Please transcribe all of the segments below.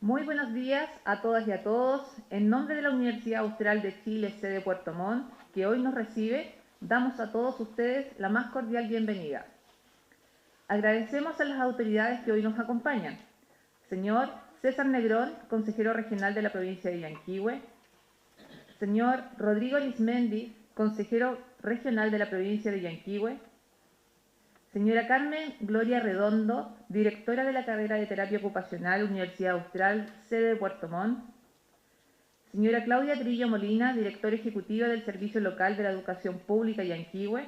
Muy buenos días a todas y a todos. En nombre de la Universidad Austral de Chile, sede Puerto Montt, que hoy nos recibe, damos a todos ustedes la más cordial bienvenida. Agradecemos a las autoridades que hoy nos acompañan. Señor César Negrón, consejero regional de la provincia de Yanquihue. Señor Rodrigo Lismendi, consejero regional de la provincia de Yanquihue. Señora Carmen Gloria Redondo, directora de la carrera de Terapia Ocupacional, Universidad Austral, sede de Puerto Montt. Señora Claudia Trillo Molina, directora ejecutiva del Servicio Local de la Educación Pública Yanquihue.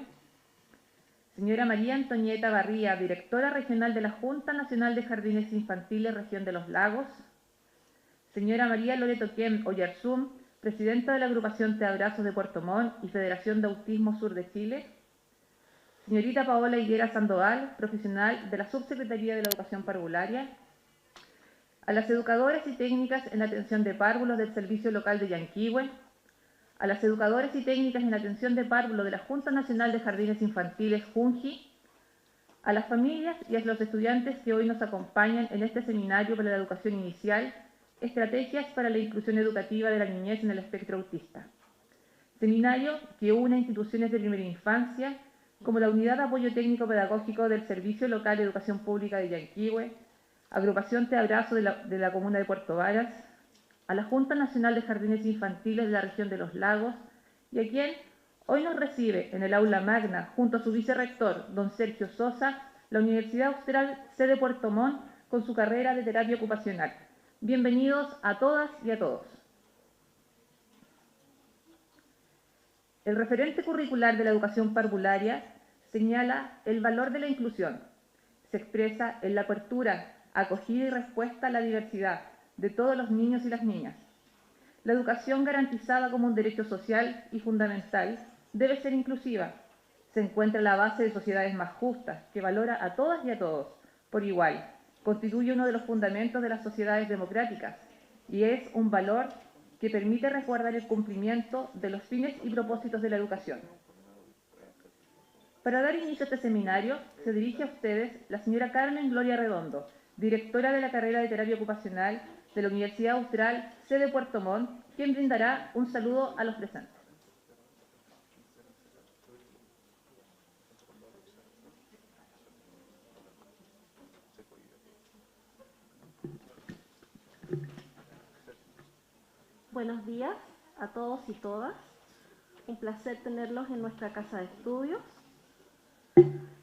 Señora María Antonieta Barría, directora regional de la Junta Nacional de Jardines Infantiles, Región de los Lagos. Señora María Loreto Quem Oyarzún, presidenta de la Agrupación Te Abrazo de Puerto Montt y Federación de Autismo Sur de Chile. Señorita Paola Higuera Sandoval, profesional de la Subsecretaría de la Educación Parvularia. A las educadoras y técnicas en la atención de párvulos del Servicio Local de Yanquihue. A las educadoras y técnicas en la atención de párvulos de la Junta Nacional de Jardines Infantiles, JUNJI. A las familias y a los estudiantes que hoy nos acompañan en este seminario para la educación inicial, Estrategias para la Inclusión Educativa de la Niñez en el Espectro Autista. Seminario que une instituciones de primera infancia, como la Unidad de Apoyo Técnico Pedagógico del Servicio Local de Educación Pública de Yanquihue, Agrupación Te Abrazo de la Comuna de Puerto Varas, a la Junta Nacional de Jardines Infantiles de la Región de los Lagos y a quien hoy nos recibe en el aula magna, junto a su vicerrector, don Sergio Sosa, la Universidad Austral, sede Puerto Montt, con su carrera de terapia ocupacional. Bienvenidos a todas y a todos. El referente curricular de la educación parvularia señala el valor de la inclusión. Se expresa en la apertura, acogida y respuesta a la diversidad de todos los niños y las niñas. La educación garantizada como un derecho social y fundamental debe ser inclusiva. Se encuentra la base de sociedades más justas, que valora a todas y a todos por igual. Constituye uno de los fundamentos de las sociedades democráticas y es un valor que permite resguardar el cumplimiento de los fines y propósitos de la educación. Para dar inicio a este seminario, se dirige a ustedes la señora Carmen Gloria Redondo, directora de la carrera de Terapia Ocupacional de la Universidad Austral, sede Puerto Montt, quien brindará un saludo a los presentes. Buenos días a todos y todas. Un placer tenerlos en nuestra casa de estudios.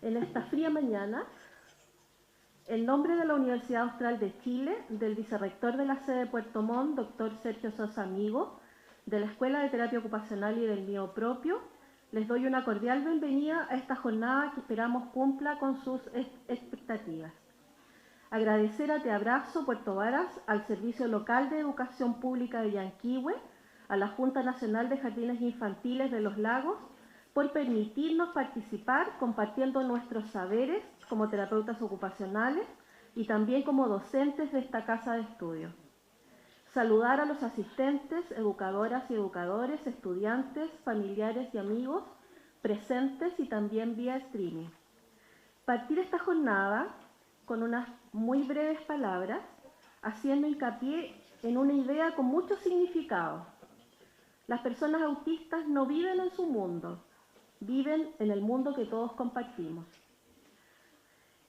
En esta fría mañana, en nombre de la Universidad Austral de Chile, del vicerrector de la sede de Puerto Montt, doctor Sergio Sosa Amigo, de la Escuela de Terapia Ocupacional y del mío propio, les doy una cordial bienvenida a esta jornada que esperamos cumpla con sus expectativas. Agradecer a Te Abrazo Puerto Varas, al Servicio Local de Educación Pública de Yanquihue, a la Junta Nacional de Jardines Infantiles de los Lagos, por permitirnos participar compartiendo nuestros saberes como terapeutas ocupacionales y también como docentes de esta casa de estudio. Saludar a los asistentes, educadoras y educadores, estudiantes, familiares y amigos presentes y también vía streaming. Partir esta jornada con unas muy breves palabras, haciendo hincapié en una idea con mucho significado. Las personas autistas no viven en su mundo, viven en el mundo que todos compartimos.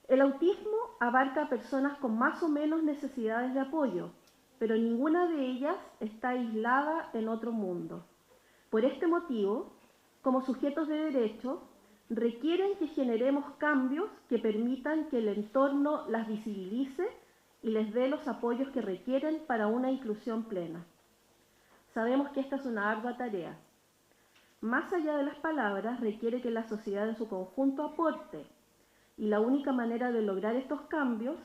El autismo abarca a personas con más o menos necesidades de apoyo, pero ninguna de ellas está aislada en otro mundo. Por este motivo, como sujetos de derecho, requieren que generemos cambios que permitan que el entorno las visibilice y les dé los apoyos que requieren para una inclusión plena. Sabemos que esta es una ardua tarea. Más allá de las palabras, requiere que la sociedad en su conjunto aporte, y la única manera de lograr estos cambios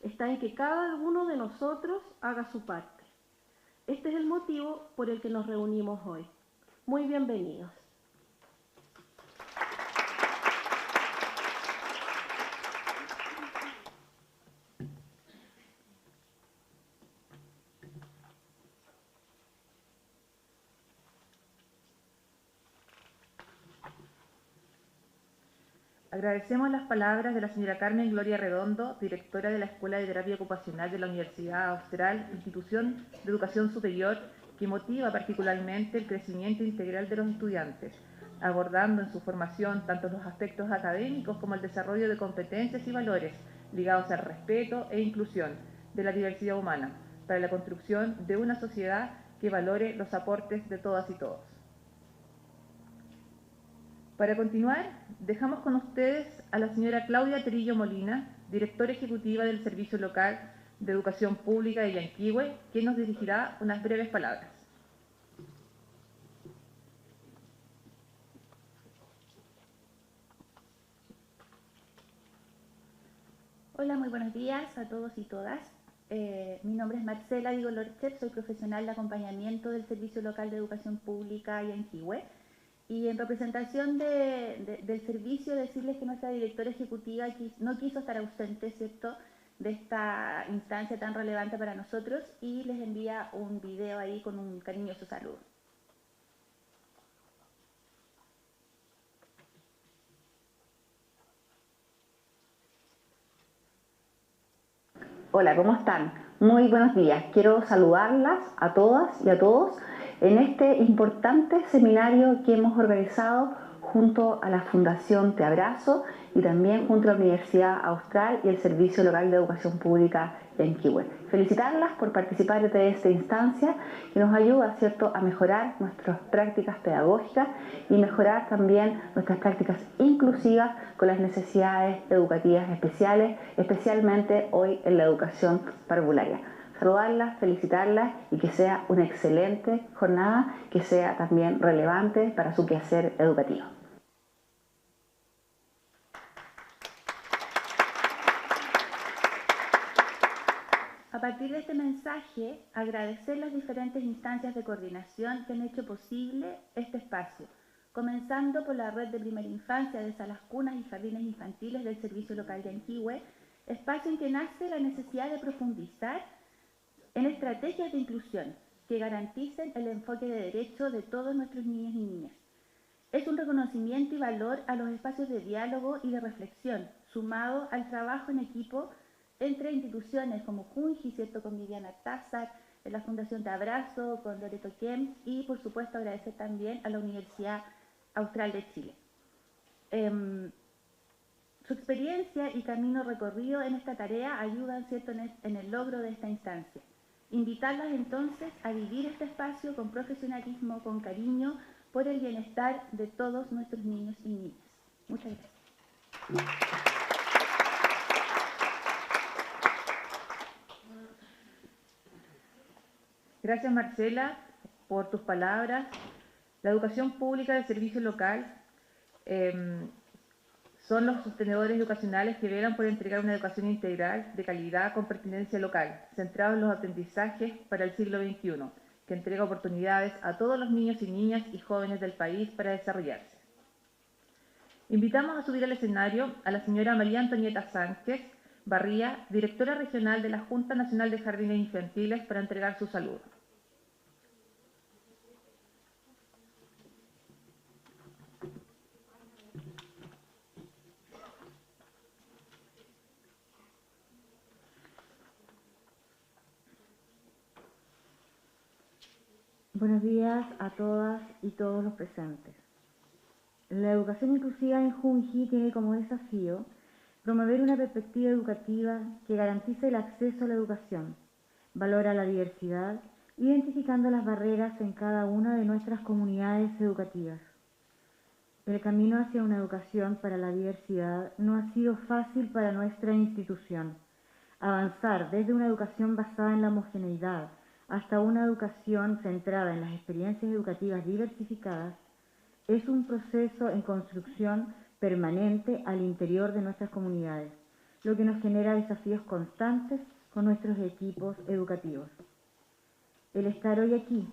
está en que cada uno de nosotros haga su parte. Este es el motivo por el que nos reunimos hoy. Muy bienvenidos. Agradecemos las palabras de la señora Carmen Gloria Redondo, directora de la Escuela de Terapia Ocupacional de la Universidad Austral, institución de educación superior que motiva particularmente el crecimiento integral de los estudiantes, abordando en su formación tanto los aspectos académicos como el desarrollo de competencias y valores ligados al respeto e inclusión de la diversidad humana para la construcción de una sociedad que valore los aportes de todas y todos. Para continuar, dejamos con ustedes a la señora Claudia Trillo Molina, directora ejecutiva del Servicio Local de Educación Pública de Yanquihue, quien nos dirigirá unas breves palabras. Hola, muy buenos días a todos y todas. Mi nombre es Marcela Diego Lorcher, soy profesional de acompañamiento del Servicio Local de Educación Pública Yanquihue. Y en representación del servicio, decirles que nuestra directora ejecutiva no quiso estar ausente, ¿cierto?, de esta instancia tan relevante para nosotros y les envía un video ahí con un cariñoso saludo. Hola, ¿cómo están? Muy buenos días. Quiero saludarlas a todas y a todos en este importante seminario que hemos organizado junto a la Fundación Te Abrazo y también junto a la Universidad Austral y el Servicio Local de Educación Pública Yanquihue. Felicitarlas por participar de esta instancia que nos ayuda, ¿cierto?, a mejorar nuestras prácticas pedagógicas y mejorar también nuestras prácticas inclusivas con las necesidades educativas especiales, especialmente hoy en la educación parvularia. Saludarlas, felicitarlas y que sea una excelente jornada, que sea también relevante para su quehacer educativo. A partir de este mensaje, agradecer las diferentes instancias de coordinación que han hecho posible este espacio, comenzando por la Red de Primera Infancia de Salas Cunas y Jardines Infantiles del Servicio Local de Yanquihue, espacio en que nace la necesidad de profundizar en estrategias de inclusión que garanticen el enfoque de derecho de todos nuestros niños y niñas. Es un reconocimiento y valor a los espacios de diálogo y de reflexión, sumado al trabajo en equipo entre instituciones como Junji, ¿cierto?, con Viviana Tazar, en la Fundación Te Abrazo, con Loreto Kem y, por supuesto, agradecer también a la Universidad Austral de Chile. Su experiencia y camino recorrido en esta tarea ayudan, ¿cierto?, en el logro de esta instancia. Invitarlas entonces a vivir este espacio con profesionalismo, con cariño, por el bienestar de todos nuestros niños y niñas. Muchas gracias. Gracias, Marcela, por tus palabras. La educación pública del servicio local son los sostenedores educacionales que velan por entregar una educación integral de calidad con pertinencia local, centrado en los aprendizajes para el siglo XXI, que entrega oportunidades a todos los niños y niñas y jóvenes del país para desarrollarse. Invitamos a subir al escenario a la señora María Antonieta Sánchez Barría, directora regional de la Junta Nacional de Jardines Infantiles, para entregar su saludo. Buenos días a todas y todos los presentes. La educación inclusiva en Junji tiene como desafío promover una perspectiva educativa que garantice el acceso a la educación, valora la diversidad, identificando las barreras en cada una de nuestras comunidades educativas. El camino hacia una educación para la diversidad no ha sido fácil para nuestra institución. Avanzar desde una educación basada en la homogeneidad hasta una educación centrada en las experiencias educativas diversificadas es un proceso en construcción permanente al interior de nuestras comunidades, lo que nos genera desafíos constantes con nuestros equipos educativos. El estar hoy aquí,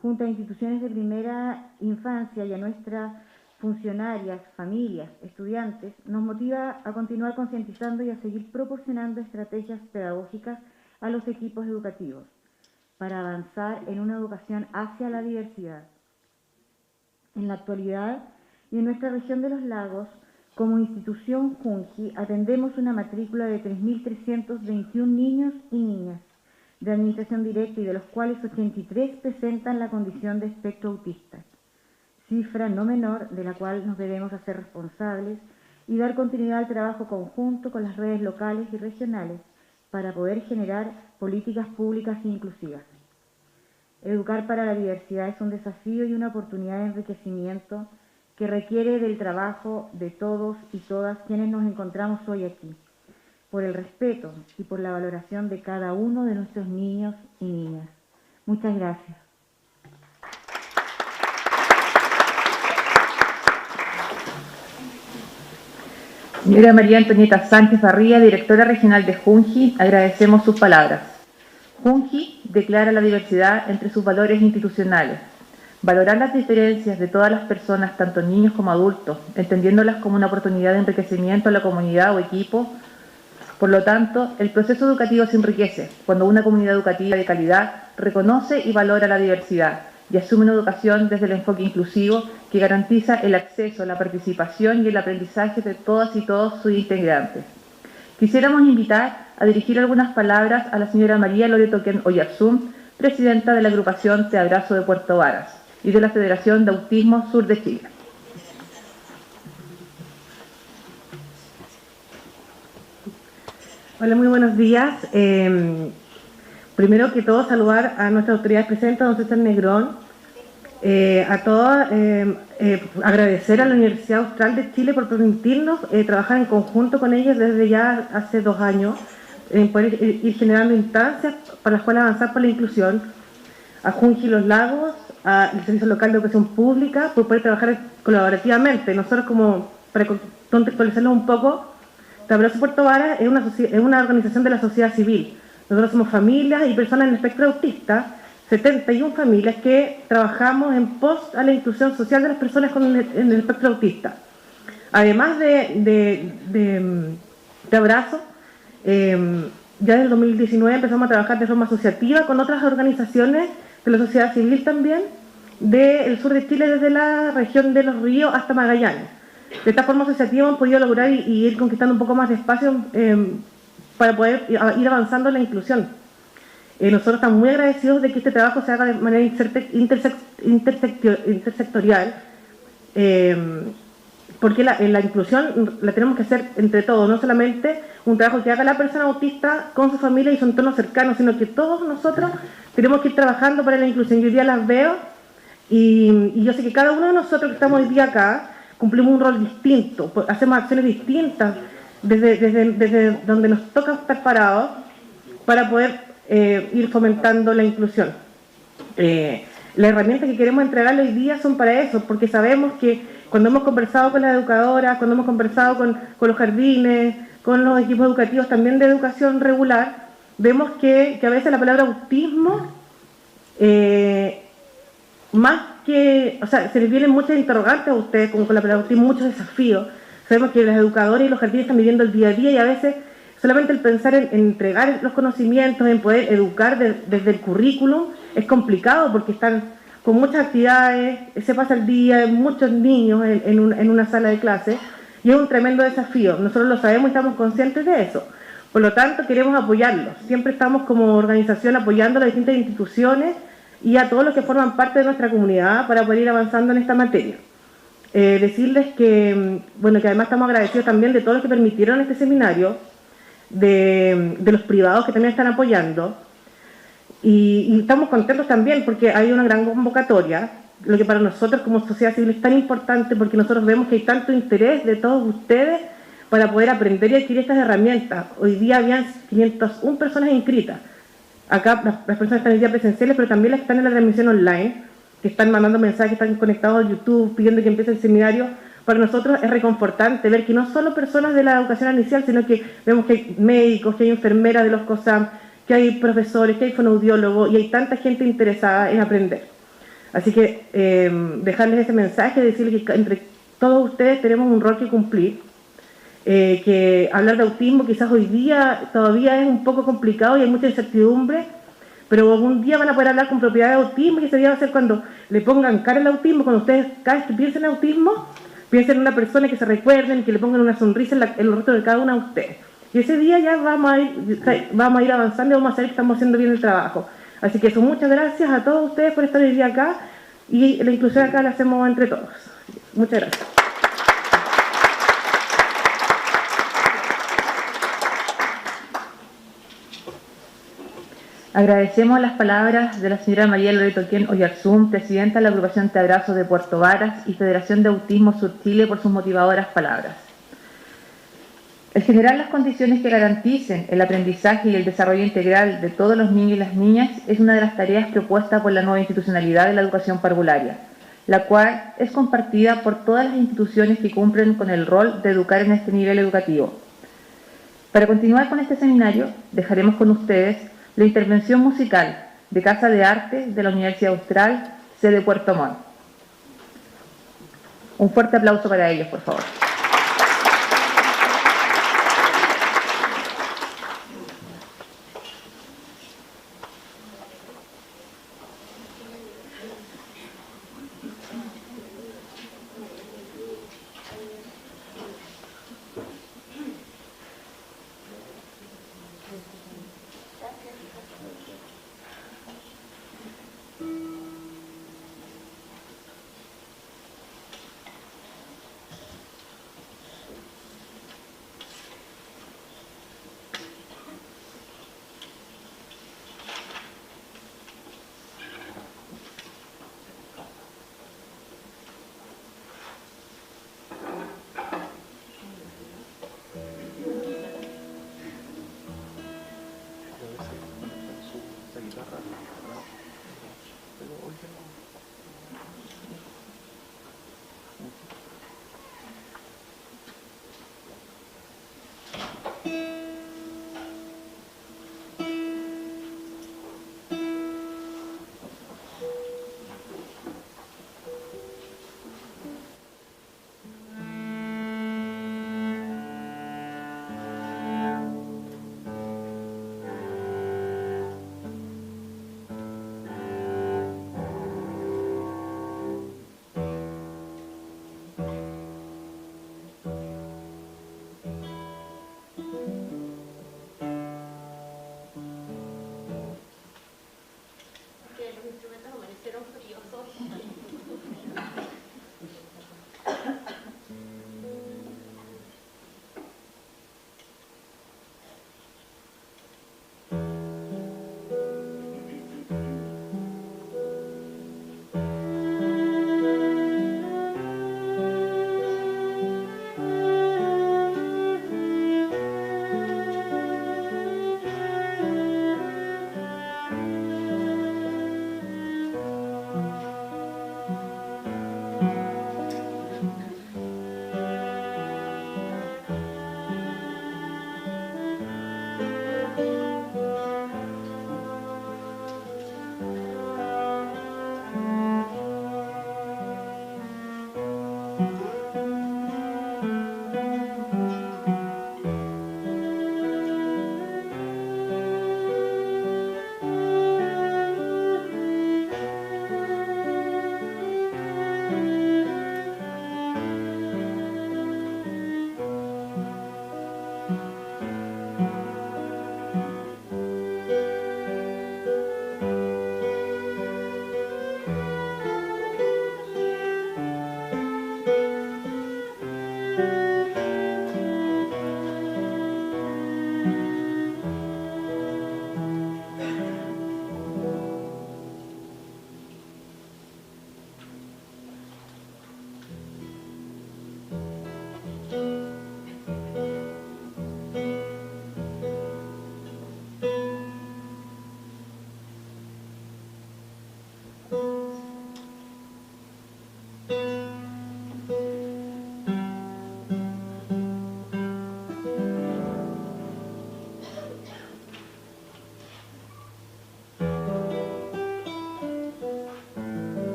junto a instituciones de primera infancia y a nuestras funcionarias, familias, estudiantes, nos motiva a continuar concientizando y a seguir proporcionando estrategias pedagógicas a los equipos educativos para avanzar en una educación hacia la diversidad. En la actualidad y en nuestra región de los lagos, Como institución Junji atendemos una matrícula de 3.321 niños y niñas de administración directa y de los cuales 83 presentan la condición de espectro autista, cifra no menor de la cual nos debemos hacer responsables y dar continuidad al trabajo conjunto con las redes locales y regionales para poder generar políticas públicas inclusivas. Educar para la diversidad es un desafío y una oportunidad de enriquecimiento que requiere del trabajo de todos y todas quienes nos encontramos hoy aquí, por el respeto y por la valoración de cada uno de nuestros niños y niñas. Muchas gracias. Señora María Antonieta Sánchez Barría, directora regional de Junji, agradecemos sus palabras. Junji declara la diversidad entre sus valores institucionales. Valorar las diferencias de todas las personas, tanto niños como adultos, entendiéndolas como una oportunidad de enriquecimiento a la comunidad o equipo. Por lo tanto, el proceso educativo se enriquece cuando una comunidad educativa de calidad reconoce y valora la diversidad y asume una educación desde el enfoque inclusivo que garantiza el acceso, la participación y el aprendizaje de todas y todos sus integrantes. Quisiéramos invitar a dirigir algunas palabras a la señora María Loreto Ken Oyarzún, presidenta de la agrupación Te Abrazo de Puerto Varas y de la Federación de Autismo Sur de Chile. Hola, muy buenos días. Primero que todo, saludar a nuestras autoridades presentes, a don César Negrón, a todos, agradecer a la Universidad Austral de Chile por permitirnos trabajar en conjunto con ellos desde ya hace 2 años, en poder ir generando instancias para las cuales avanzar por la inclusión, a Junji Los Lagos, al Servicio Local de Educación Pública, por poder trabajar colaborativamente. Nosotros, como para contextualizarnos un poco, Te Abrazo Puerto Varas es una organización de la sociedad civil. Nosotros somos familias y personas en el espectro autista, 71 familias que trabajamos en pos a la inclusión social de las personas en el espectro autista. Además de Abrazo, ya en el 2019 empezamos a trabajar de forma asociativa con otras organizaciones de la sociedad civil también, del sur de Chile, desde la región de Los Ríos hasta Magallanes. De esta forma asociativa hemos podido lograr y ir conquistando un poco más de espacio para poder ir avanzando en la inclusión. Nosotros estamos muy agradecidos de que este trabajo se haga de manera intersectorial, porque la inclusión la tenemos que hacer entre todos, no solamente un trabajo que haga la persona autista con su familia y su entorno cercano, sino que todos nosotros tenemos que ir trabajando para la inclusión. Yo hoy día las veo y yo sé que cada uno de nosotros que estamos hoy día acá cumplimos un rol distinto, hacemos acciones distintas desde donde nos toca estar parados para poder ir fomentando la inclusión. Las herramientas que queremos entregarle hoy día son para eso, porque sabemos que cuando hemos conversado con las educadoras, cuando hemos conversado con los jardines, con los equipos educativos también de educación regular, vemos que a veces la palabra autismo, más que, o sea, se les vienen muchas interrogantes a ustedes con la palabra autismo, muchos desafíos. Sabemos que los educadores y los jardines están viviendo el día a día y a veces solamente el pensar en entregar los conocimientos, en poder educar desde el currículum, es complicado porque están con muchas actividades, se pasa el día, muchos niños en una sala de clase y es un tremendo desafío. Nosotros lo sabemos y estamos conscientes de eso. Por lo tanto, queremos apoyarlos. Siempre estamos como organización apoyando a las distintas instituciones y a todos los que forman parte de nuestra comunidad para poder ir avanzando en esta materia. Decirles que, bueno, que además estamos agradecidos también de todos los que permitieron este seminario, de los privados que también están apoyando, y estamos contentos también porque hay una gran convocatoria, lo que para nosotros como sociedad civil es tan importante porque nosotros vemos que hay tanto interés de todos ustedes para poder aprender y adquirir estas herramientas. Hoy día habían 501 personas inscritas. Acá las personas están en día presenciales, pero también las que están en la transmisión online, que están mandando mensajes, están conectados a YouTube, pidiendo que empiece el seminario. Para nosotros es reconfortante ver que no solo personas de la educación inicial, sino que vemos que hay médicos, que hay enfermeras de los COSAM, que hay profesores, que hay fonoaudiólogos, y hay tanta gente interesada en aprender. Así que dejarles ese mensaje, decirles que entre todos ustedes tenemos un rol que cumplir, que hablar de autismo quizás hoy día todavía es un poco complicado y hay mucha incertidumbre, pero algún día van a poder hablar con propiedad de autismo y ese día va a ser cuando le pongan cara al autismo, cuando ustedes cada vez que piensen en autismo, piensen en una persona que se recuerden, que le pongan una sonrisa en el rostro de cada una de ustedes. Y ese día ya vamos a ir avanzando y vamos a saber que estamos haciendo bien el trabajo. Así que eso, muchas gracias a todos ustedes por estar hoy día acá, y la inclusión acá la hacemos entre todos. Muchas gracias. Agradecemos las palabras de la señora María Loreto Quien Oyarzún, presidenta de la agrupación Te Abrazo de Puerto Varas y Federación de Autismo Sur Chile, por sus motivadoras palabras. El generar las condiciones que garanticen el aprendizaje y el desarrollo integral de todos los niños y las niñas es una de las tareas propuestas por la nueva institucionalidad de la educación parvularia, la cual es compartida por todas las instituciones que cumplen con el rol de educar en este nivel educativo. Para continuar con este seminario, dejaremos con ustedes la intervención musical de Casa de Arte de la Universidad Austral, sede Puerto Montt. Un fuerte aplauso para ellos, por favor.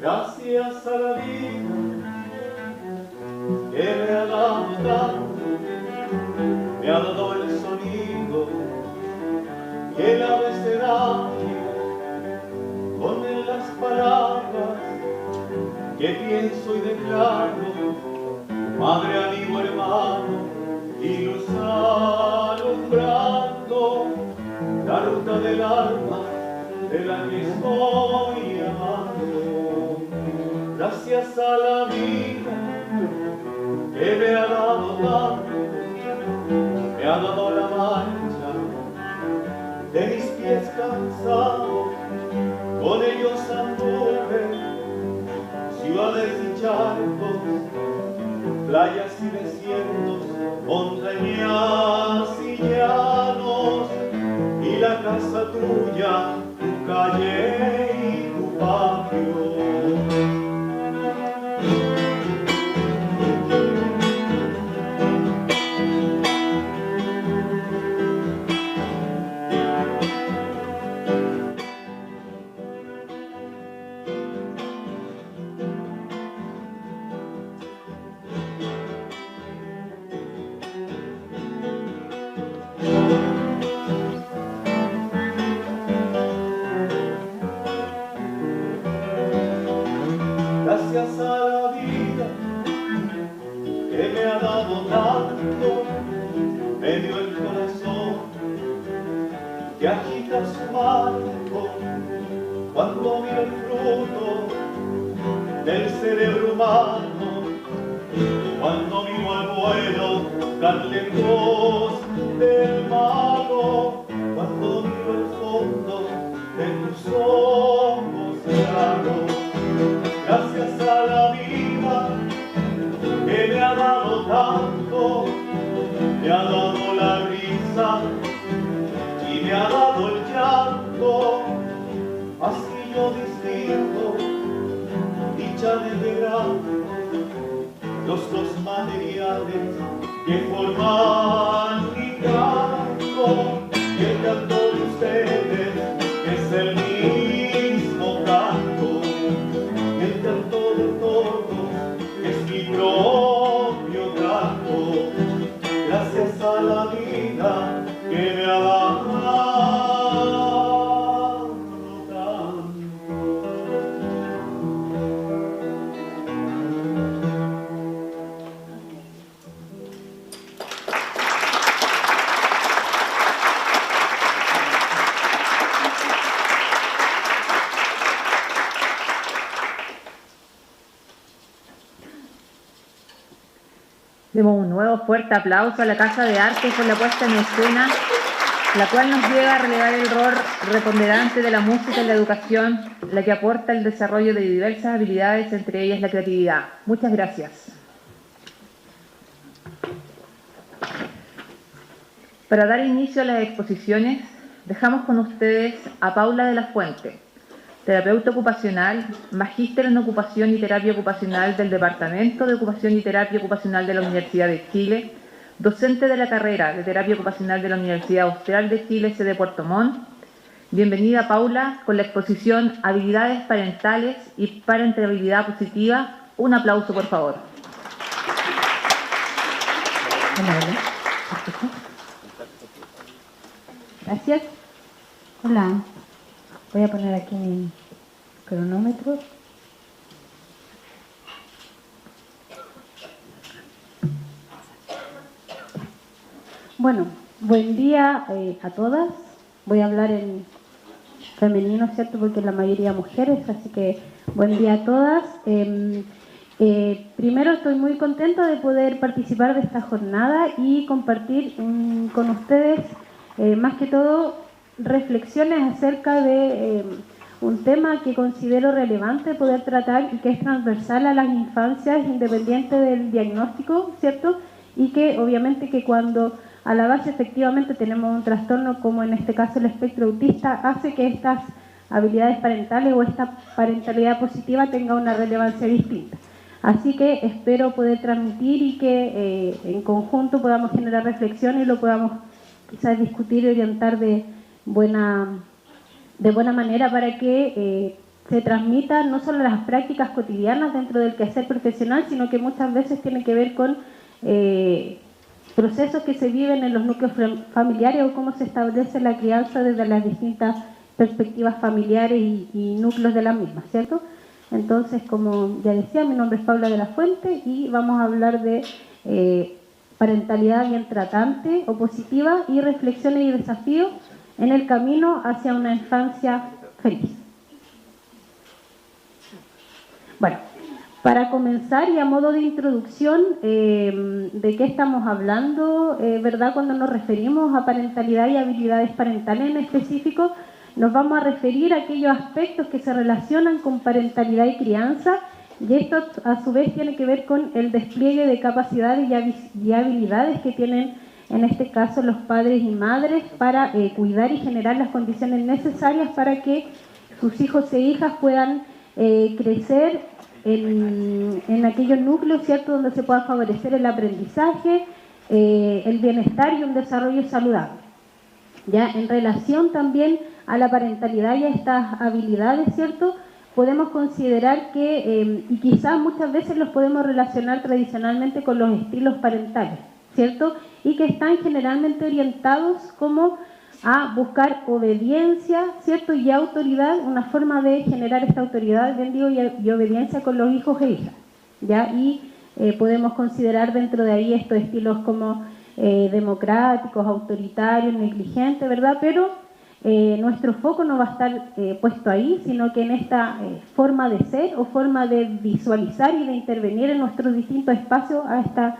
Gracias vida que me ha dado tanto, me ha dado el sonido y el abecedario con las palabras que pienso y declaro, madre, amigo, hermano, y luz alumbrando la ruta del alma de la que estoy amando. Gracias a la vida que me ha dado tanto, me ha dado la marcha de mis pies cansados, con ellos anduve ciudades y charcos, playas y desiertos, montañas y llanos, y la casa tuya, tu calle y tu patio. Gracias a la vida que me ha dado tanto, me dio el corazón que agita su marco cuando miro el fruto del cerebro humano, cuando miro al vuelo tan lejos del malo, cuando miro el fondo de tus ojos claros. Gracias a la vida que me ha dado tanto, me ha dado la risa y me ha dado el llanto, así yo distingo dicha de verano, los dos materiales que forman mi canto, y el canto de ustedes es el mismo canto. El canto de todos es mi propio canto, gracias a la vida que me ha dado tanto. Demos un nuevo fuerte aplauso a la Casa de Arte por la puesta en escena, la cual nos lleva a relevar el rol preponderante de la música en la educación, la que aporta el desarrollo de diversas habilidades, entre ellas la creatividad. Muchas gracias. Para dar inicio a las exposiciones, dejamos con ustedes a Paula de la Fuente, terapeuta ocupacional, magíster en ocupación y terapia ocupacional del Departamento de Ocupación y Terapia Ocupacional de la Universidad de Chile, docente de la carrera de terapia ocupacional de la Universidad Austral de Chile, sede Puerto Montt. Bienvenida, Paula, con la exposición Habilidades Parentales y Parentalidad Positiva. Un aplauso, por favor. Gracias. Hola. Voy a poner aquí mi cronómetro. Bueno, buen día a todas. Voy a hablar en femenino, ¿cierto? Porque la mayoría mujeres, así que buen día a todas. Primero estoy muy contenta de poder participar de esta jornada y compartir con ustedes, más que todo, reflexiones acerca de un tema que considero relevante poder tratar y que es transversal a las infancias independiente del diagnóstico, ¿cierto? Y que obviamente que cuando a la base efectivamente tenemos un trastorno como en este caso el espectro autista, hace que estas habilidades parentales o esta parentalidad positiva tenga una relevancia distinta. Así que espero poder transmitir y que en conjunto podamos generar reflexión y lo podamos quizás discutir y orientar de buena manera para que se transmitan no solo las prácticas cotidianas dentro del quehacer profesional, sino que muchas veces tiene que ver con procesos que se viven en los núcleos familiares o cómo se establece la crianza desde las distintas perspectivas familiares y núcleos de las mismas, ¿cierto? Entonces, como ya decía, mi nombre es Paula de la Fuente y vamos a hablar de parentalidad bien tratante o positiva y reflexiones y desafíos en el camino hacia una infancia feliz. Bueno, para comenzar y a modo de introducción, ¿de qué estamos hablando? ¿Verdad? Cuando nos referimos a parentalidad y habilidades parentales en específico, nos vamos a referir a aquellos aspectos que se relacionan con parentalidad y crianza, y esto a su vez tiene que ver con el despliegue de capacidades y habilidades que tienen en este caso los padres y madres para cuidar y generar las condiciones necesarias para que sus hijos e hijas puedan crecer en aquellos núcleos, ¿cierto?, donde se pueda favorecer el aprendizaje, el bienestar y un desarrollo saludable. Ya en relación también a la parentalidad y a estas habilidades, ¿cierto?, podemos considerar que, y quizás muchas veces los podemos relacionar tradicionalmente con los estilos parentales, ¿cierto?, y que están generalmente orientados como a buscar obediencia, ¿cierto?, y autoridad, una forma de generar esta autoridad, bien digo, y obediencia con los hijos e hijas, ¿ya? Y podemos considerar dentro de ahí estos estilos como democráticos, autoritarios, negligentes, ¿verdad? Pero nuestro foco no va a estar puesto ahí, sino que en esta forma de ser o forma de visualizar y de intervenir en nuestros distintos espacios a esta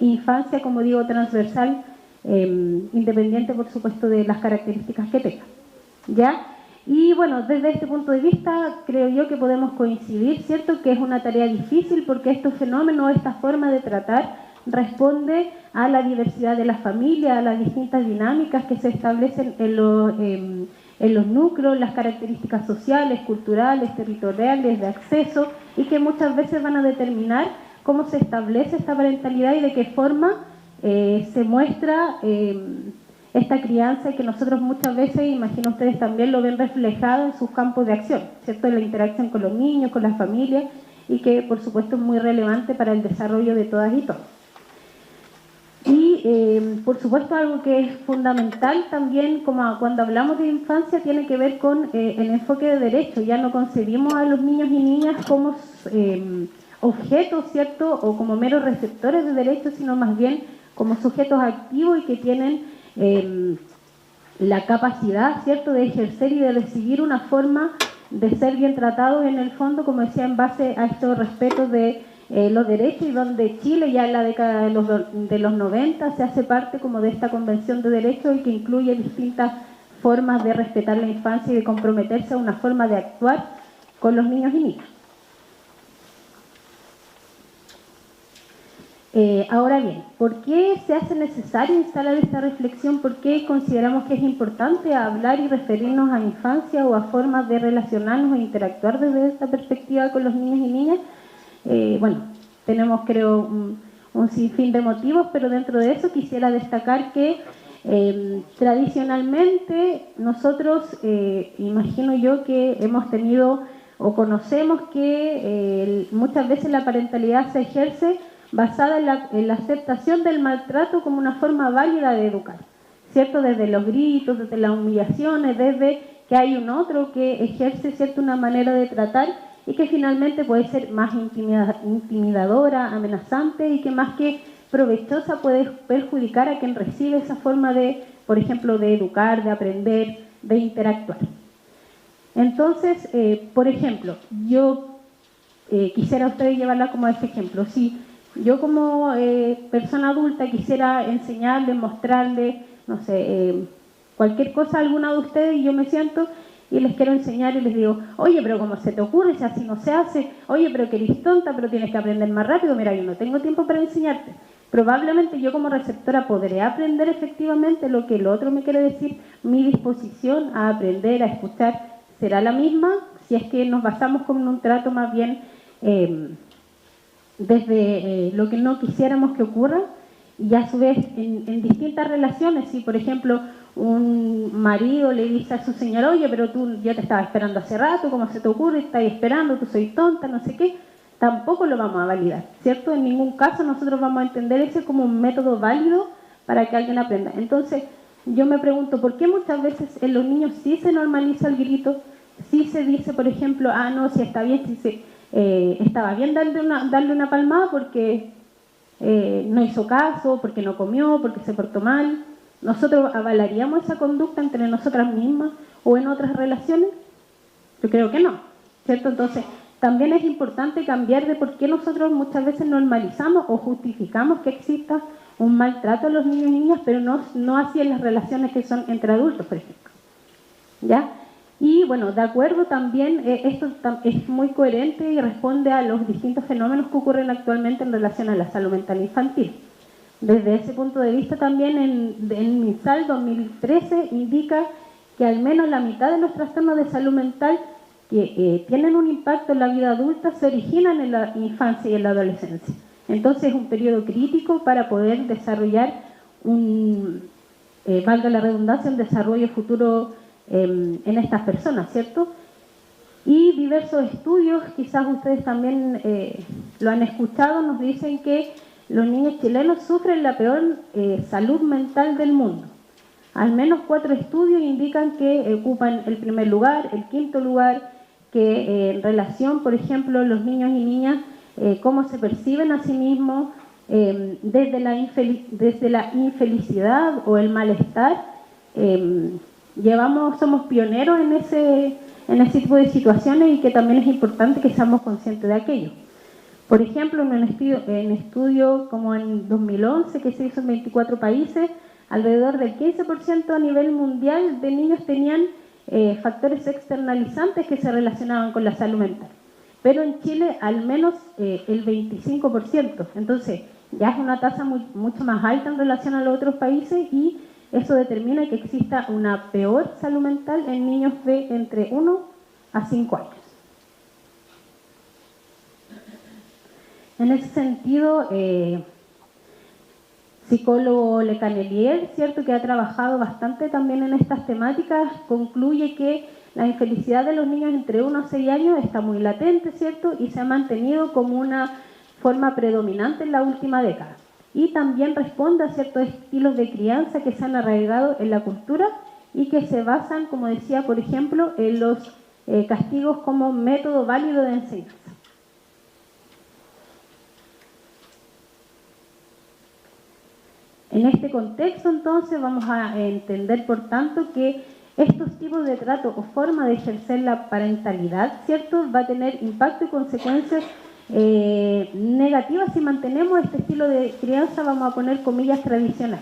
infancia, como digo, transversal, independiente, por supuesto, de las características que tenga, ¿ya? Y bueno, desde este punto de vista, creo yo que podemos coincidir, ¿cierto?, que es una tarea difícil porque estos fenómenos, esta forma de tratar, responde a la diversidad de las familias, a las distintas dinámicas que se establecen en los núcleos, las características sociales, culturales, territoriales, de acceso, y que muchas veces van a determinar cómo se establece esta parentalidad y de qué forma se muestra esta crianza, y que nosotros muchas veces, imagino ustedes también, lo ven reflejado en sus campos de acción, ¿cierto?, en la interacción con los niños, con las familias, y que por supuesto es muy relevante para el desarrollo de todas y todos. Y por supuesto algo que es fundamental también, como cuando hablamos de infancia, tiene que ver con el enfoque de derecho. Ya no concebimos a los niños y niñas como objetos, ¿cierto?, o como meros receptores de derechos, sino más bien como sujetos activos y que tienen la capacidad, ¿cierto?, de ejercer y de recibir una forma de ser bien tratados, en el fondo, como decía, en base a estos respetos de los derechos, y donde Chile ya en la década de los 90 se hace parte como de esta Convención de Derechos, y que incluye distintas formas de respetar la infancia y de comprometerse a una forma de actuar con los niños y niñas. Ahora bien, ¿por qué se hace necesario instalar esta reflexión? ¿Por qué consideramos que es importante hablar y referirnos a infancia o a formas de relacionarnos e interactuar desde esta perspectiva con los niños y niñas? Bueno, tenemos, creo, un sinfín de motivos, pero dentro de eso quisiera destacar que tradicionalmente nosotros, imagino yo, que hemos tenido o conocemos que muchas veces la parentalidad se ejerce basada en la aceptación del maltrato como una forma válida de educar, ¿cierto? Desde los gritos, desde las humillaciones, desde que hay un otro que ejerce, ¿cierto?, una manera de tratar, y que finalmente puede ser más intimidadora, amenazante, y que más que provechosa puede perjudicar a quien recibe esa forma de, por ejemplo, de educar, de aprender, de interactuar. Entonces, por ejemplo, yo quisiera a ustedes llevarla como este ejemplo. Si yo como persona adulta quisiera enseñarle, mostrarle, no sé, cualquier cosa a alguna de ustedes, y yo me siento y les quiero enseñar y les digo, oye, pero ¿cómo se te ocurre? Si así no se hace. Oye, pero que eres tonta, pero tienes que aprender más rápido. Mira, yo no tengo tiempo para enseñarte. Probablemente yo como receptora podré aprender efectivamente lo que el otro me quiere decir. Mi disposición a aprender, a escuchar, será la misma si es que nos basamos con un trato más bien desde lo que no quisiéramos que ocurra. Y a su vez, en distintas relaciones, si por ejemplo un marido le dice a su señora, oye, pero tú ya te estaba esperando hace rato, ¿cómo se te ocurre? Estás esperando, tú soy tonta, no sé qué, tampoco lo vamos a validar, ¿cierto? En ningún caso nosotros vamos a entender ese como un método válido para que alguien aprenda. Entonces, yo me pregunto, ¿por qué muchas veces en los niños sí se normaliza el grito? Sí se dice, por ejemplo, ah, no, si está bien, si estaba bien darle una palmada porque no hizo caso, porque no comió, porque se portó mal. ¿Nosotros avalaríamos esa conducta entre nosotras mismas o en otras relaciones? Yo creo que no, ¿cierto? Entonces, también es importante cambiar de por qué nosotros muchas veces normalizamos o justificamos que exista un maltrato a los niños y niñas, pero no así en las relaciones que son entre adultos, por ejemplo. ¿Ya? Y bueno, de acuerdo también, esto es muy coherente y responde a los distintos fenómenos que ocurren actualmente en relación a la salud mental infantil. Desde ese punto de vista también en MinSal 2013 indica que al menos la mitad de los trastornos de salud mental que tienen un impacto en la vida adulta se originan en la infancia y en la adolescencia. Entonces es un periodo crítico para poder desarrollar valga la redundancia, un desarrollo futuro en estas personas, ¿cierto? Y diversos estudios, quizás ustedes también lo han escuchado, nos dicen que los niños chilenos sufren la peor salud mental del mundo. Al menos 4 estudios indican que ocupan el primer lugar, el quinto lugar, que en relación, por ejemplo, los niños y niñas, cómo se perciben a sí mismos desde la infelicidad o el malestar. Somos pioneros en ese tipo de situaciones y que también es importante que seamos conscientes de aquello. Por ejemplo, en un estudio como en 2011 que se hizo en 24 países, alrededor del 15% a nivel mundial de niños tenían factores externalizantes que se relacionaban con la salud mental. Pero en Chile al menos el 25%. Entonces ya es una tasa mucho más alta en relación a los otros países y eso determina que exista una peor salud mental en niños de entre 1 a 5 años. En ese sentido, psicólogo Le Canelier, ¿cierto?, que ha trabajado bastante también en estas temáticas, concluye que la infelicidad de los niños entre 1 a 6 años está muy latente, ¿cierto?, y se ha mantenido como una forma predominante en la última década. Y también responde a ciertos estilos de crianza que se han arraigado en la cultura y que se basan, como decía, por ejemplo, en los castigos como método válido de enseñanza. En este contexto, entonces, vamos a entender, por tanto, que estos tipos de trato o forma de ejercer la parentalidad, ¿cierto?, va a tener impacto y consecuencias negativas si mantenemos este estilo de crianza, vamos a poner comillas, tradicional,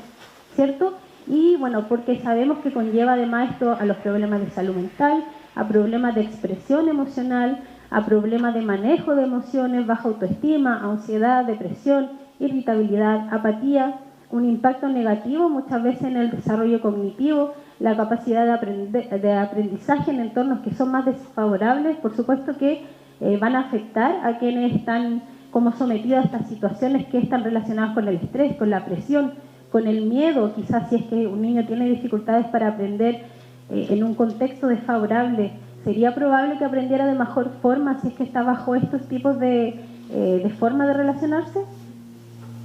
¿cierto? Y bueno, porque sabemos que conlleva además esto a los problemas de salud mental, a problemas de expresión emocional, a problemas de manejo de emociones, baja autoestima, ansiedad, depresión, irritabilidad, apatía, un impacto negativo muchas veces en el desarrollo cognitivo, la capacidad de aprendizaje en entornos que son más desfavorables, por supuesto que van a afectar a quienes están como sometidos a estas situaciones que están relacionadas con el estrés, con la presión, con el miedo, quizás si es que un niño tiene dificultades para aprender en un contexto desfavorable, ¿sería probable que aprendiera de mejor forma si es que está bajo estos tipos de forma de relacionarse?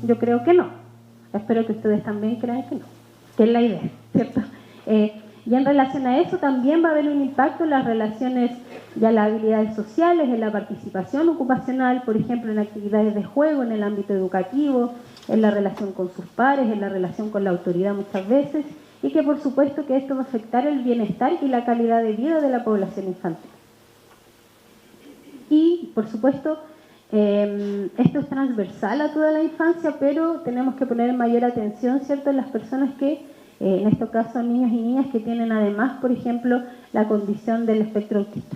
Yo creo que no. Espero que ustedes también crean que no, que es la idea, ¿cierto? Y en relación a eso también va a haber un impacto en las relaciones y a las habilidades sociales, en la participación ocupacional, por ejemplo, en actividades de juego, en el ámbito educativo, en la relación con sus pares, en la relación con la autoridad muchas veces, y que por supuesto que esto va a afectar el bienestar y la calidad de vida de la población infantil. Y, por supuesto, esto es transversal a toda la infancia, pero tenemos que poner mayor atención, ¿cierto?, en las personas que, en este caso, niños y niñas que tienen además, por ejemplo, la condición del espectro autista.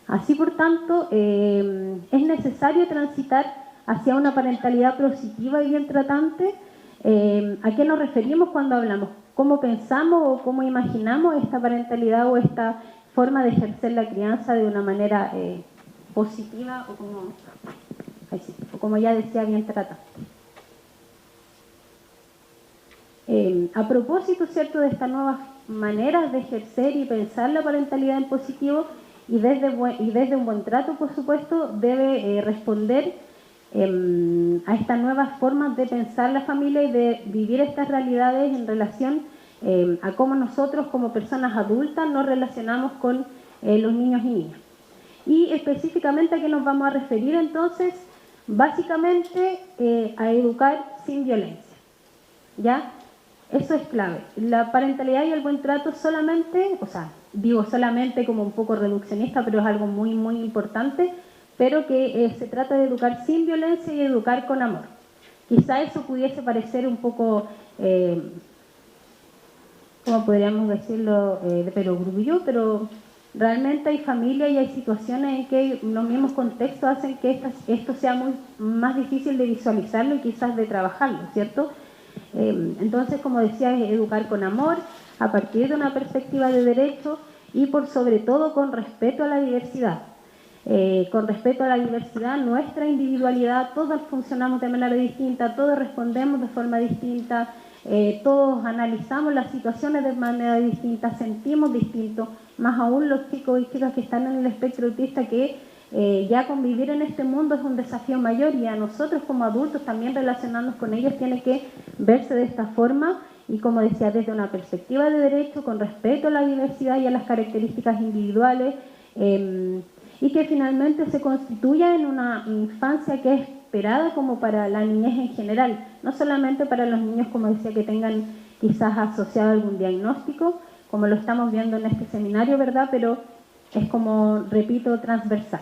Así, por tanto, es necesario transitar hacia una parentalidad positiva y bien tratante. ¿A qué nos referimos cuando hablamos? ¿Cómo pensamos o cómo imaginamos esta parentalidad o esta forma de ejercer la crianza de una manera positiva o como o como ya decía, bien tratante. A propósito, ¿cierto?, de estas nuevas maneras de ejercer y pensar la parentalidad en positivo, y desde un buen trato, por supuesto, debe responder a estas nuevas formas de pensar la familia y de vivir estas realidades en relación a cómo nosotros como personas adultas nos relacionamos con los niños y niñas. Y específicamente, ¿a qué nos vamos a referir entonces? Básicamente a educar sin violencia, ¿ya? Eso es clave. La parentalidad y el buen trato solamente, o sea, digo solamente como un poco reduccionista, pero es algo muy, muy importante, pero que se trata de educar sin violencia y educar con amor. Quizá eso pudiese parecer un poco, ¿cómo podríamos decirlo?, de perogrullo, pero realmente hay familias y hay situaciones en que los mismos contextos hacen que esto sea más difícil de visualizarlo y quizás de trabajarlo, ¿cierto? Entonces, como decía, es educar con amor, a partir de una perspectiva de derecho y por sobre todo con respeto a la diversidad. Con respeto a la diversidad, nuestra individualidad, todos funcionamos de manera distinta, todos respondemos de forma distinta, todos analizamos las situaciones de manera distinta, sentimos distinto, más aún los chicos y chicas que están en el espectro autista, que ya convivir en este mundo es un desafío mayor, y a nosotros como adultos también relacionarnos con ellos tiene que verse de esta forma, y como decía, desde una perspectiva de derecho, con respeto a la diversidad y a las características individuales, y que finalmente se constituya en una infancia que es esperada como para la niñez en general, no solamente para los niños, como decía, que tengan quizás asociado algún diagnóstico, como lo estamos viendo en este seminario, ¿verdad? Pero es como, repito, transversal.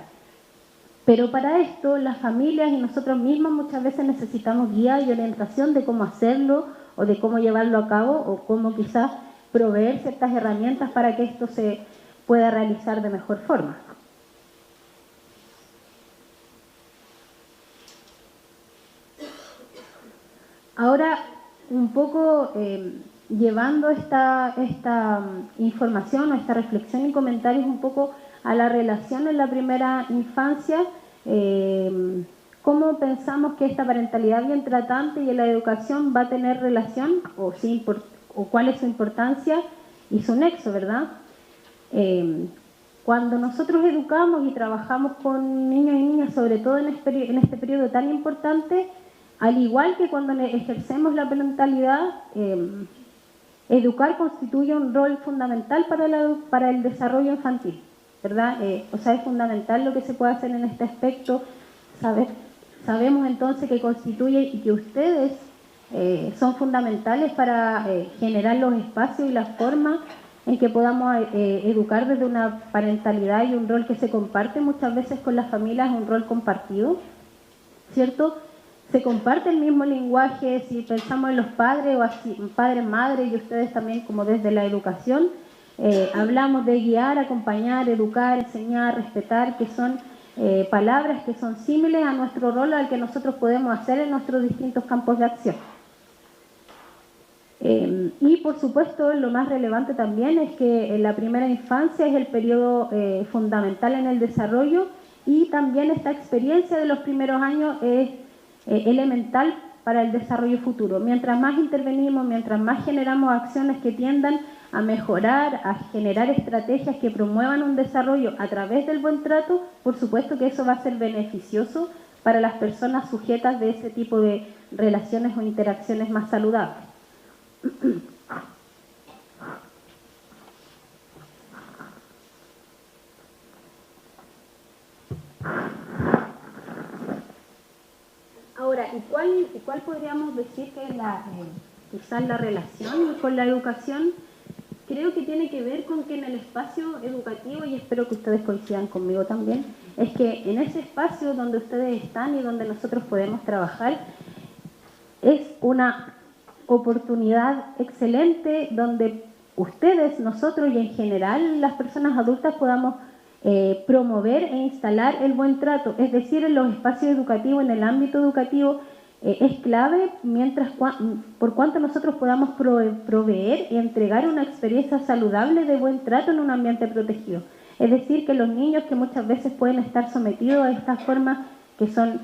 Pero para esto, las familias y nosotros mismos muchas veces necesitamos guía y orientación de cómo hacerlo, o de cómo llevarlo a cabo, o cómo quizás proveer ciertas herramientas para que esto se pueda realizar de mejor forma. Ahora, un poco llevando esta información o esta reflexión y comentarios un poco a la relación en la primera infancia, ¿cómo pensamos que esta parentalidad bien tratante y en la educación va a tener relación, o cuál es su importancia y su nexo, ¿verdad? Cuando nosotros educamos y trabajamos con niños y niñas, sobre todo en este periodo tan importante, al igual que cuando ejercemos la parentalidad, educar constituye un rol fundamental para el desarrollo infantil, ¿verdad? O sea, es fundamental lo que se puede hacer en este aspecto. Sabemos entonces que constituye y que ustedes son fundamentales para generar los espacios y las formas en que podamos educar desde una parentalidad y un rol que se comparte muchas veces con las familias, un rol compartido, ¿cierto? Se comparte el mismo lenguaje, si pensamos en los padres o así, padres, madres, y ustedes también como desde la educación, hablamos de guiar, acompañar, educar, enseñar, respetar, que son palabras que son similares a nuestro rol, al que nosotros podemos hacer en nuestros distintos campos de acción. Y por supuesto, lo más relevante también es que la primera infancia es el periodo fundamental en el desarrollo, y también esta experiencia de los primeros años es elemental para el desarrollo futuro. Mientras más intervenimos, mientras más generamos acciones que tiendan a mejorar, a generar estrategias que promuevan un desarrollo a través del buen trato, por supuesto que eso va a ser beneficioso para las personas sujetas de ese tipo de relaciones o interacciones más saludables. Ahora, ¿y cuál podríamos decir que es quizás la relación con la educación? Creo que tiene que ver con que en el espacio educativo, y espero que ustedes coincidan conmigo también, es que en ese espacio donde ustedes están y donde nosotros podemos trabajar, es una oportunidad excelente donde ustedes, nosotros y en general las personas adultas podamos promover e instalar el buen trato, es decir, en los espacios educativos, en el ámbito educativo, es clave por cuanto nosotros podamos proveer y entregar una experiencia saludable de buen trato en un ambiente protegido. Es decir, que los niños que muchas veces pueden estar sometidos a esta forma que son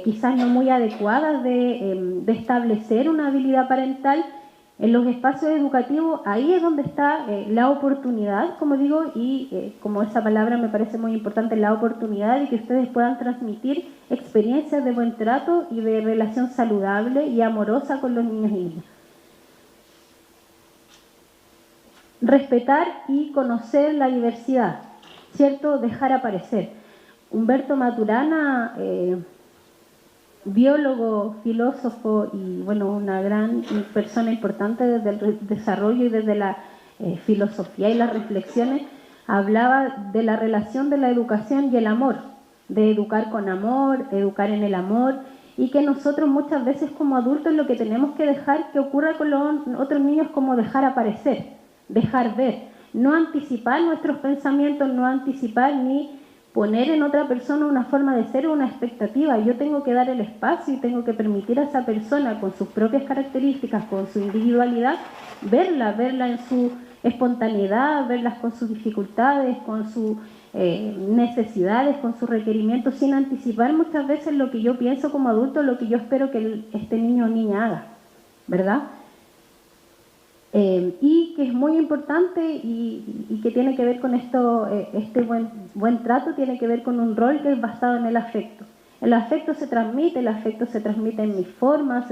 quizás no muy adecuadas de establecer una habilidad parental. En los espacios educativos, ahí es donde está la oportunidad, como digo, y como esa palabra me parece muy importante, la oportunidad de que ustedes puedan transmitir experiencias de buen trato y de relación saludable y amorosa con los niños y niñas. Respetar y conocer la diversidad, ¿cierto? Dejar aparecer. Humberto Maturana, biólogo, filósofo y bueno, una gran persona importante desde el desarrollo y desde la filosofía y las reflexiones, hablaba de la relación de la educación y el amor, de educar con amor, educar en el amor, y que nosotros muchas veces como adultos lo que tenemos que dejar que ocurra con los otros niños como dejar aparecer, dejar ver, no anticipar nuestros pensamientos, no anticipar ni poner en otra persona una forma de ser o una expectativa. Yo tengo que dar el espacio y tengo que permitir a esa persona con sus propias características, con su individualidad, verla en su espontaneidad, verlas con sus dificultades, con sus necesidades, con sus requerimientos, sin anticipar muchas veces lo que yo pienso como adulto, lo que yo espero que este niño o niña haga, ¿verdad? Y que es muy importante y que tiene que ver con esto, este buen trato tiene que ver con un rol que es basado en el afecto. El afecto se transmite en mis formas,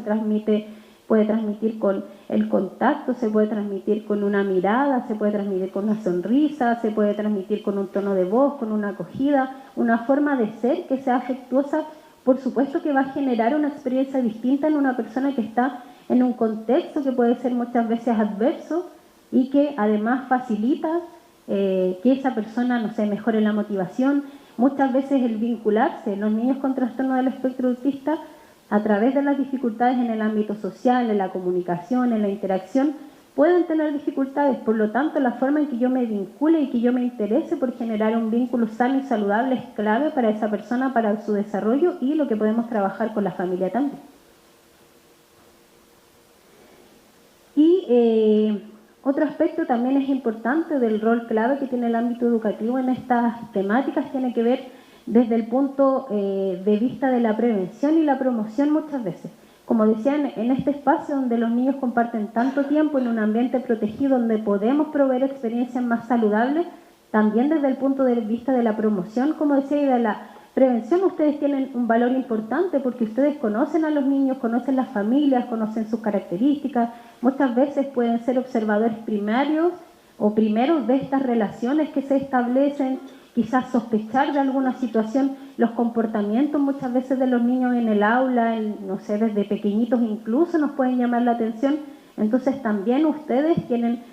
puede transmitir con el contacto, se puede transmitir con una mirada, se puede transmitir con una sonrisa, se puede transmitir con un tono de voz, con una acogida, una forma de ser que sea afectuosa. Por supuesto que va a generar una experiencia distinta en una persona que está en un contexto que puede ser muchas veces adverso y que además facilita que esa persona, no sé, mejore la motivación. Muchas veces el vincularse, los niños con trastorno del espectro autista, a través de las dificultades en el ámbito social, en la comunicación, en la interacción, pueden tener dificultades. Por lo tanto, la forma en que yo me vincule y que yo me interese por generar un vínculo sano y saludable es clave para esa persona, para su desarrollo y lo que podemos trabajar con la familia también. Y otro aspecto también es importante del rol clave que tiene el ámbito educativo en estas temáticas, tiene que ver desde el punto de vista de la prevención y la promoción muchas veces. Como decían, en este espacio donde los niños comparten tanto tiempo en un ambiente protegido, donde podemos proveer experiencias más saludables, también desde el punto de vista de la promoción, como decía, y de la prevención, ustedes tienen un valor importante porque ustedes conocen a los niños, conocen las familias, conocen sus características, muchas veces pueden ser observadores primarios o primeros de estas relaciones que se establecen, quizás sospechar de alguna situación, los comportamientos muchas veces de los niños en el aula, no sé, desde pequeñitos incluso nos pueden llamar la atención. Entonces también ustedes tienen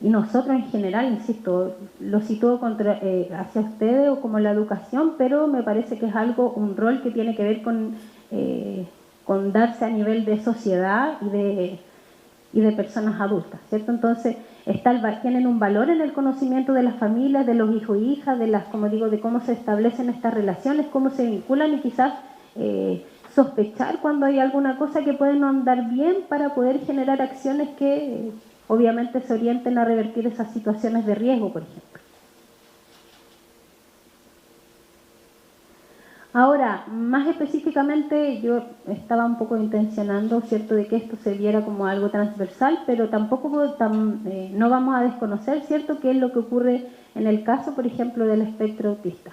y nosotros en general, insisto, lo sitúo hacia ustedes o como la educación, pero me parece que es un rol que tiene que ver con darse a nivel de sociedad y de personas adultas, ¿cierto? Entonces, tienen un valor en el conocimiento de las familias, de los hijos e hijas, como digo, de cómo se establecen estas relaciones, cómo se vinculan y quizás sospechar cuando hay alguna cosa que puede no andar bien para poder generar acciones que obviamente se orienten a revertir esas situaciones de riesgo, por ejemplo. Ahora, más específicamente, yo estaba un poco intencionando, ¿cierto?, de que esto se viera como algo transversal, pero tampoco no vamos a desconocer, ¿cierto?, qué es lo que ocurre en el caso, por ejemplo, del espectro autista.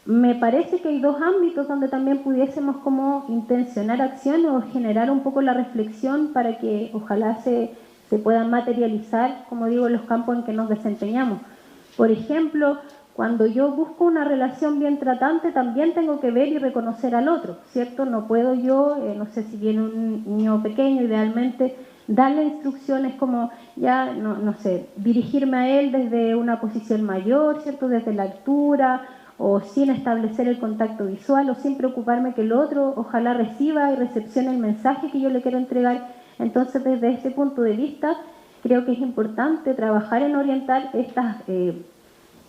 Me parece que hay dos ámbitos donde también pudiésemos como intencionar acciones o generar un poco la reflexión para que ojalá se puedan materializar, como digo, los campos en que nos desempeñamos. Por ejemplo, cuando yo busco una relación bien tratante, también tengo que ver y reconocer al otro, ¿cierto? No puedo yo, no sé, si viene un niño pequeño, idealmente darle instrucciones como, ya, no sé, dirigirme a él desde una posición mayor, ¿cierto? Desde la altura, o sin establecer el contacto visual, o sin preocuparme que el otro ojalá reciba y recepcione el mensaje que yo le quiero entregar. Entonces, desde este punto de vista, creo que es importante trabajar en orientar estas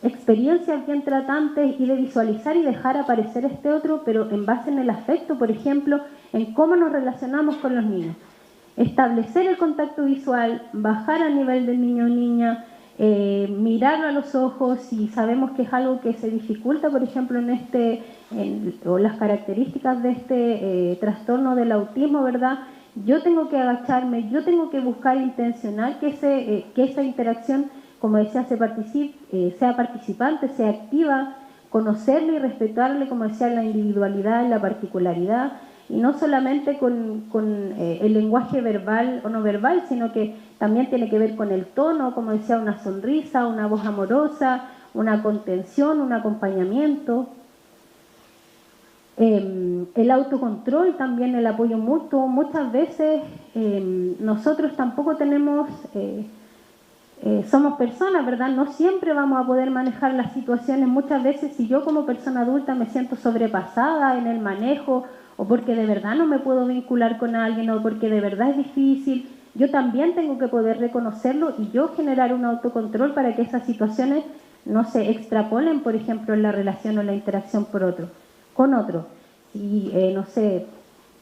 experiencias bien tratantes y de visualizar y dejar aparecer este otro, pero en base en el afecto, por ejemplo, en cómo nos relacionamos con los niños. Establecer el contacto visual, bajar a nivel del niño o niña, mirarlo a los ojos, y sabemos que es algo que se dificulta, por ejemplo, o las características de este trastorno del autismo, ¿verdad? Yo tengo que agacharme, yo tengo que buscar intencional que esa interacción, como decía, sea participante, sea activa, conocerle y respetarle, como decía, la individualidad, la particularidad, y no solamente con el lenguaje verbal o no verbal, sino que también tiene que ver con el tono, como decía, una sonrisa, una voz amorosa, una contención, un acompañamiento. El autocontrol también, el apoyo mutuo. Muchas veces nosotros tampoco somos personas, ¿verdad? No siempre vamos a poder manejar las situaciones. Muchas veces, si yo como persona adulta me siento sobrepasada en el manejo, o porque de verdad no me puedo vincular con alguien, o porque de verdad es difícil, yo también tengo que poder reconocerlo y yo generar un autocontrol para que esas situaciones no se extrapolen, por ejemplo, en la relación o la interacción con otro. Si, no sé,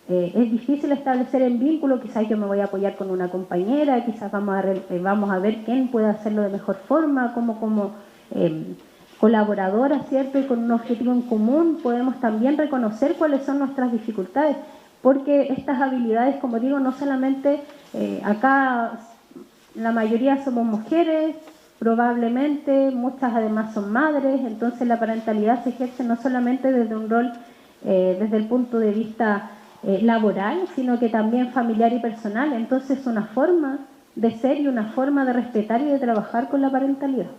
es difícil establecer el vínculo, quizás yo me voy a apoyar con una compañera, quizás vamos a ver quién puede hacerlo de mejor forma, como colaboradora, ¿cierto? Y con un objetivo en común podemos también reconocer cuáles son nuestras dificultades, porque estas habilidades, como digo, no solamente acá la mayoría somos mujeres, probablemente, muchas además son madres, entonces la parentalidad se ejerce no solamente desde un rol, desde el punto de vista laboral, sino que también familiar y personal. Entonces una forma de ser y una forma de respetar y de trabajar con la parentalidad.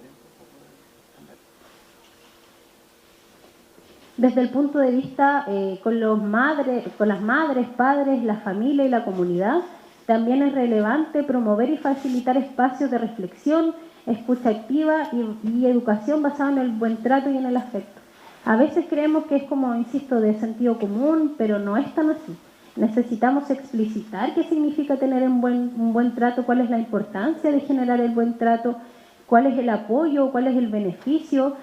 Desde el punto de vista con las madres, padres, la familia y la comunidad, también es relevante promover y facilitar espacios de reflexión, escucha activa y educación basada en el buen trato y en el afecto. A veces creemos que es como, insisto, de sentido común, pero no es tan así. Necesitamos explicitar qué significa tener un buen trato, cuál es la importancia de generar el buen trato, cuál es el apoyo, cuál es el beneficio.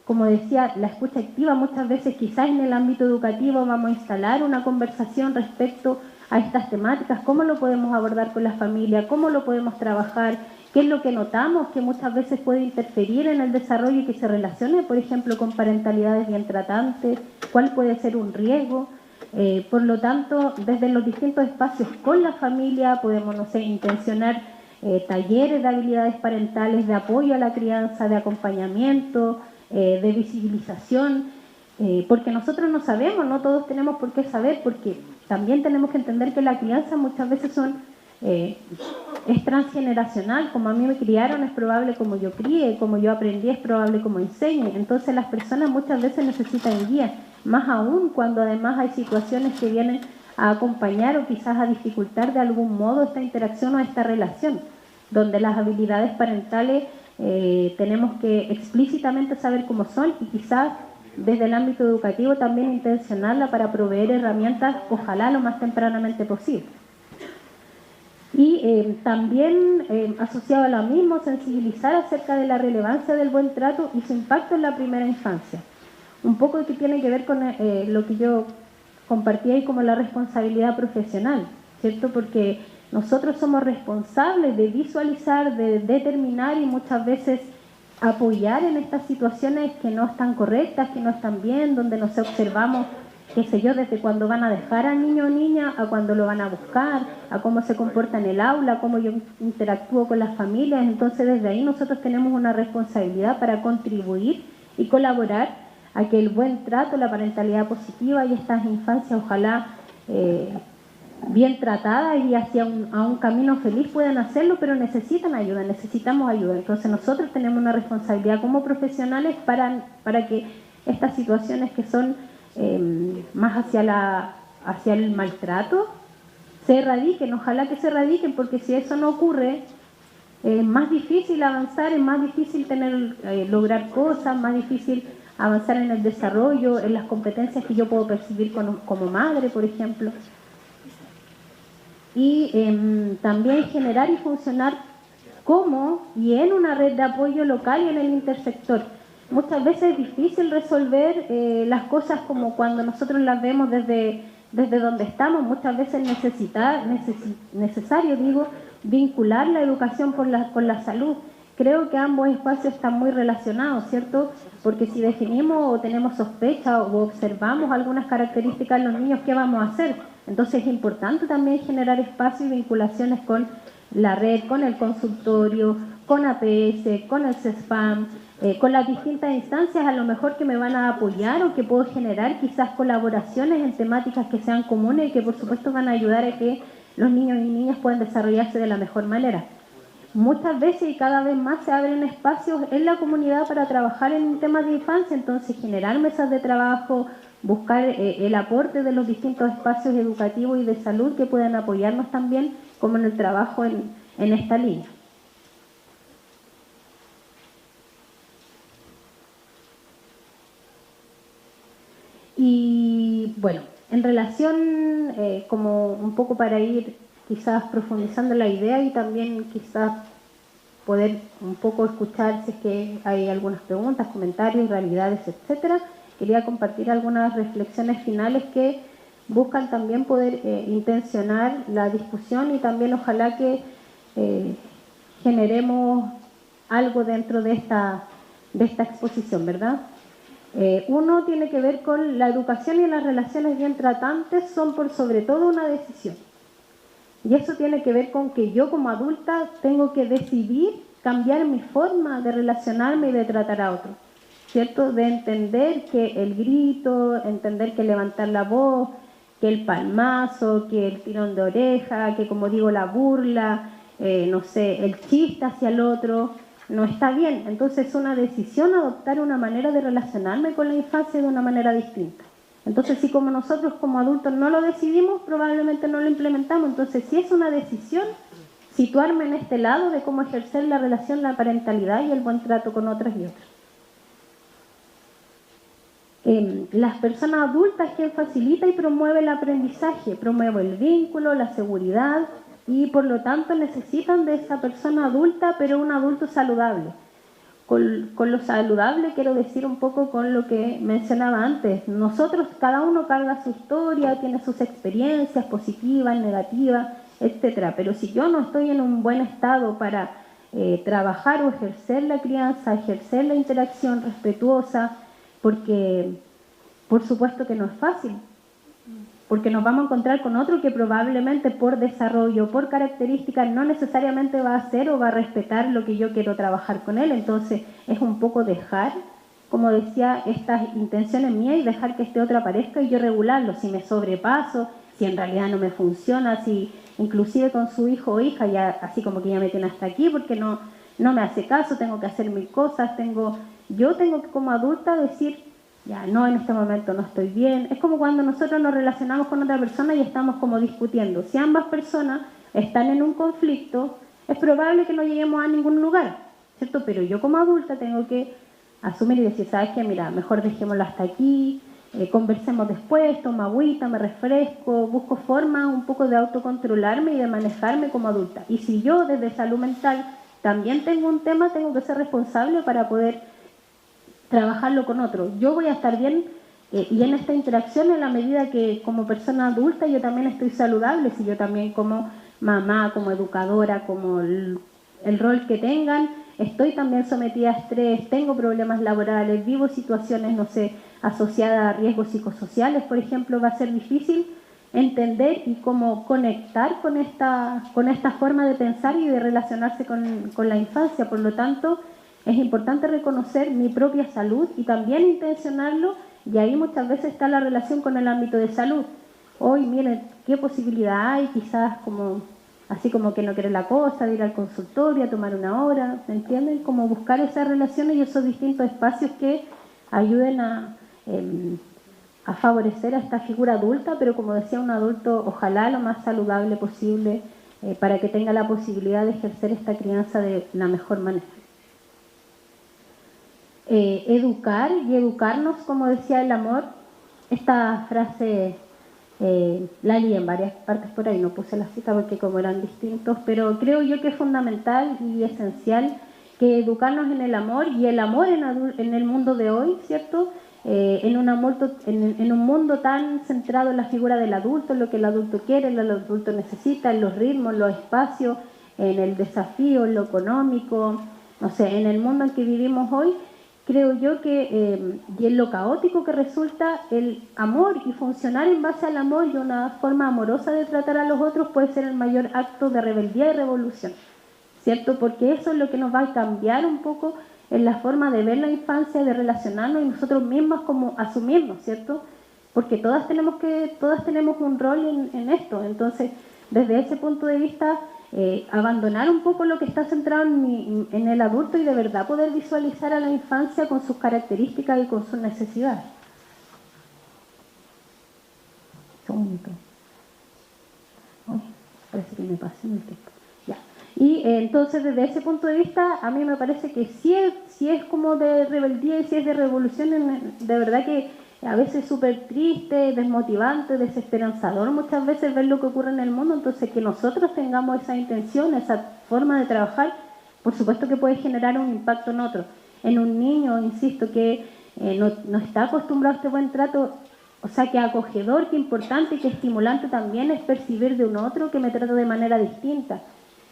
Como decía, la escucha activa, muchas veces quizás en el ámbito educativo vamos a instalar una conversación respecto a estas temáticas, cómo lo podemos abordar con la familia, cómo lo podemos trabajar, qué es lo que notamos que muchas veces puede interferir en el desarrollo y que se relacione, por ejemplo, con parentalidades bien tratantes, cuál puede ser un riesgo. Por lo tanto, desde los distintos espacios con la familia podemos, no sé, intencionar talleres de habilidades parentales, de apoyo a la crianza, de acompañamiento, de visibilización, porque nosotros no sabemos, no todos tenemos por qué saber, porque también tenemos que entender que la crianza muchas veces es transgeneracional. Como a mí me criaron es probable como yo críe, como yo aprendí es probable como enseñe. Entonces las personas muchas veces necesitan guía, más aún cuando además hay situaciones que vienen a acompañar o quizás a dificultar de algún modo esta interacción o esta relación, donde las habilidades parentales tenemos que explícitamente saber cómo son y quizás desde el ámbito educativo también intencionarla para proveer herramientas, ojalá lo más tempranamente posible. Y también asociado a lo mismo, sensibilizar acerca de la relevancia del buen trato y su impacto en la primera infancia. Un poco que tiene que ver con lo que yo compartí ahí como la responsabilidad profesional, ¿cierto? Porque nosotros somos responsables de visualizar, de determinar y muchas veces apoyar en estas situaciones que no están correctas, que no están bien, donde nos observamos, qué sé yo, desde cuando van a dejar al niño o niña, a cuando lo van a buscar, a cómo se comporta en el aula, cómo yo interactúo con las familias. Entonces desde ahí nosotros tenemos una responsabilidad para contribuir y colaborar a que el buen trato, la parentalidad positiva y estas infancias, ojalá bien tratadas y hacia un camino feliz puedan hacerlo, pero necesitan ayuda, necesitamos ayuda. Entonces nosotros tenemos una responsabilidad como profesionales para que estas situaciones que son más hacia el maltrato se erradiquen, ojalá que se erradiquen, porque si eso no ocurre es más difícil avanzar, es más difícil lograr cosas, más difícil avanzar en el desarrollo, en las competencias que yo puedo percibir como madre, por ejemplo. Y también generar y funcionar como y en una red de apoyo local y en el intersector. Muchas veces es difícil resolver las cosas como cuando nosotros las vemos desde donde estamos. Muchas veces es necesario vincular la educación con la salud. Creo que ambos espacios están muy relacionados, ¿cierto? Porque si definimos o tenemos sospecha o observamos algunas características en los niños, ¿qué vamos a hacer? Entonces es importante también generar espacios y vinculaciones con la red, con el consultorio, con APS, con el CESFAM, con las distintas instancias a lo mejor que me van a apoyar o que puedo generar quizás colaboraciones en temáticas que sean comunes y que por supuesto van a ayudar a que los niños y niñas puedan desarrollarse de la mejor manera. Muchas veces y cada vez más se abren espacios en la comunidad para trabajar en temas de infancia, entonces generar mesas de trabajo, buscar el aporte de los distintos espacios educativos y de salud que puedan apoyarnos también como en el trabajo en esta línea. Y bueno, en relación, como un poco para ir quizás profundizando la idea y también quizás poder un poco escuchar si es que hay algunas preguntas, comentarios, realidades, etcétera, quería compartir algunas reflexiones finales que buscan también poder intencionar la discusión y también ojalá que generemos algo dentro de esta exposición, ¿verdad? Uno tiene que ver con la educación y las relaciones bien tratantes son por sobre todo una decisión. Y eso tiene que ver con que yo como adulta tengo que decidir cambiar mi forma de relacionarme y de tratar a otros, ¿cierto? De entender que el grito, entender que levantar la voz, que el palmazo, que el tirón de oreja, que como digo la burla, no sé, el chiste hacia el otro, no está bien. Entonces es una decisión adoptar una manera de relacionarme con la infancia de una manera distinta. Entonces si como nosotros como adultos no lo decidimos, probablemente no lo implementamos. Entonces si es una decisión, situarme en este lado de cómo ejercer la relación, la parentalidad y el buen trato con otras y otros. Las personas adultas quien facilita y promueve el aprendizaje, promueve el vínculo, la seguridad y por lo tanto necesitan de esa persona adulta, pero un adulto saludable. Con lo saludable quiero decir un poco con lo que mencionaba antes. Nosotros, cada uno carga su historia, tiene sus experiencias positivas, negativas, etcétera. Pero si yo no estoy en un buen estado para trabajar o ejercer la crianza, ejercer la interacción respetuosa, porque por supuesto que no es fácil, porque nos vamos a encontrar con otro que probablemente por desarrollo, por características, no necesariamente va a hacer o va a respetar lo que yo quiero trabajar con él. Entonces es un poco dejar, como decía, estas intenciones mías y dejar que este otro aparezca y yo regularlo. Si me sobrepaso, si en realidad no me funciona, si inclusive con su hijo o hija, ya así como que ya me tiene hasta aquí porque no me hace caso, tengo que hacer mil cosas, yo tengo que como adulta decir, ya no, en este momento no estoy bien. Es como cuando nosotros nos relacionamos con otra persona y estamos como discutiendo. Si ambas personas están en un conflicto, es probable que no lleguemos a ningún lugar, ¿cierto? Pero yo como adulta tengo que asumir y decir, ¿sabes qué? Mira, mejor dejémoslo hasta aquí, conversemos después, tomo agüita, me refresco, busco formas un poco de autocontrolarme y de manejarme como adulta. Y si yo desde salud mental también tengo un tema, tengo que ser responsable para poder trabajarlo con otro. Yo voy a estar bien y en esta interacción, en la medida que como persona adulta yo también estoy saludable, si yo también como mamá, como educadora, como el rol que tengan, estoy también sometida a estrés, tengo problemas laborales, vivo situaciones, no sé, asociadas a riesgos psicosociales, por ejemplo, va a ser difícil entender y cómo conectar con esta forma de pensar y de relacionarse con la infancia. Por lo tanto, es importante reconocer mi propia salud y también intencionarlo, y ahí muchas veces está la relación con el ámbito de salud. Hoy, miren, qué posibilidad hay, quizás como así como que no quiere la cosa, de ir al consultorio, a tomar una hora, ¿me entienden? Como buscar esas relaciones y esos distintos espacios que ayuden a favorecer a esta figura adulta, pero como decía, un adulto ojalá lo más saludable posible para que tenga la posibilidad de ejercer esta crianza de la mejor manera. Educar y educarnos, como decía el amor, esta frase la leí en varias partes por ahí, no puse la cita porque como eran distintos, pero creo yo que es fundamental y esencial que educarnos en el amor y el amor en el mundo de hoy, ¿cierto? En un mundo tan centrado en la figura del adulto, en lo que el adulto quiere, lo que el adulto necesita, en los ritmos, los espacios, en el desafío, en lo económico, no sé, en el mundo en que vivimos hoy, creo yo que, y en lo caótico que resulta, el amor y funcionar en base al amor y una forma amorosa de tratar a los otros puede ser el mayor acto de rebeldía y revolución, ¿cierto? Porque eso es lo que nos va a cambiar un poco en la forma de ver la infancia, de relacionarnos y nosotros mismos como asumirnos, ¿cierto? Porque todas tenemos un rol en esto. Entonces, desde ese punto de vista, abandonar un poco lo que está centrado en el adulto y de verdad poder visualizar a la infancia con sus características y con sus necesidades. Parece que me pasé en el tiempo. Ya. Y entonces, desde ese punto de vista, a mí me parece que si es como de rebeldía y si es de revolución, de verdad que a veces es súper triste, desmotivante, desesperanzador muchas veces ver lo que ocurre en el mundo. Entonces, que nosotros tengamos esa intención, esa forma de trabajar, por supuesto que puede generar un impacto en otro. En un niño, insisto, que no está acostumbrado a este buen trato, o sea, que acogedor, que importante, que estimulante también es percibir de un otro que me trata de manera distinta,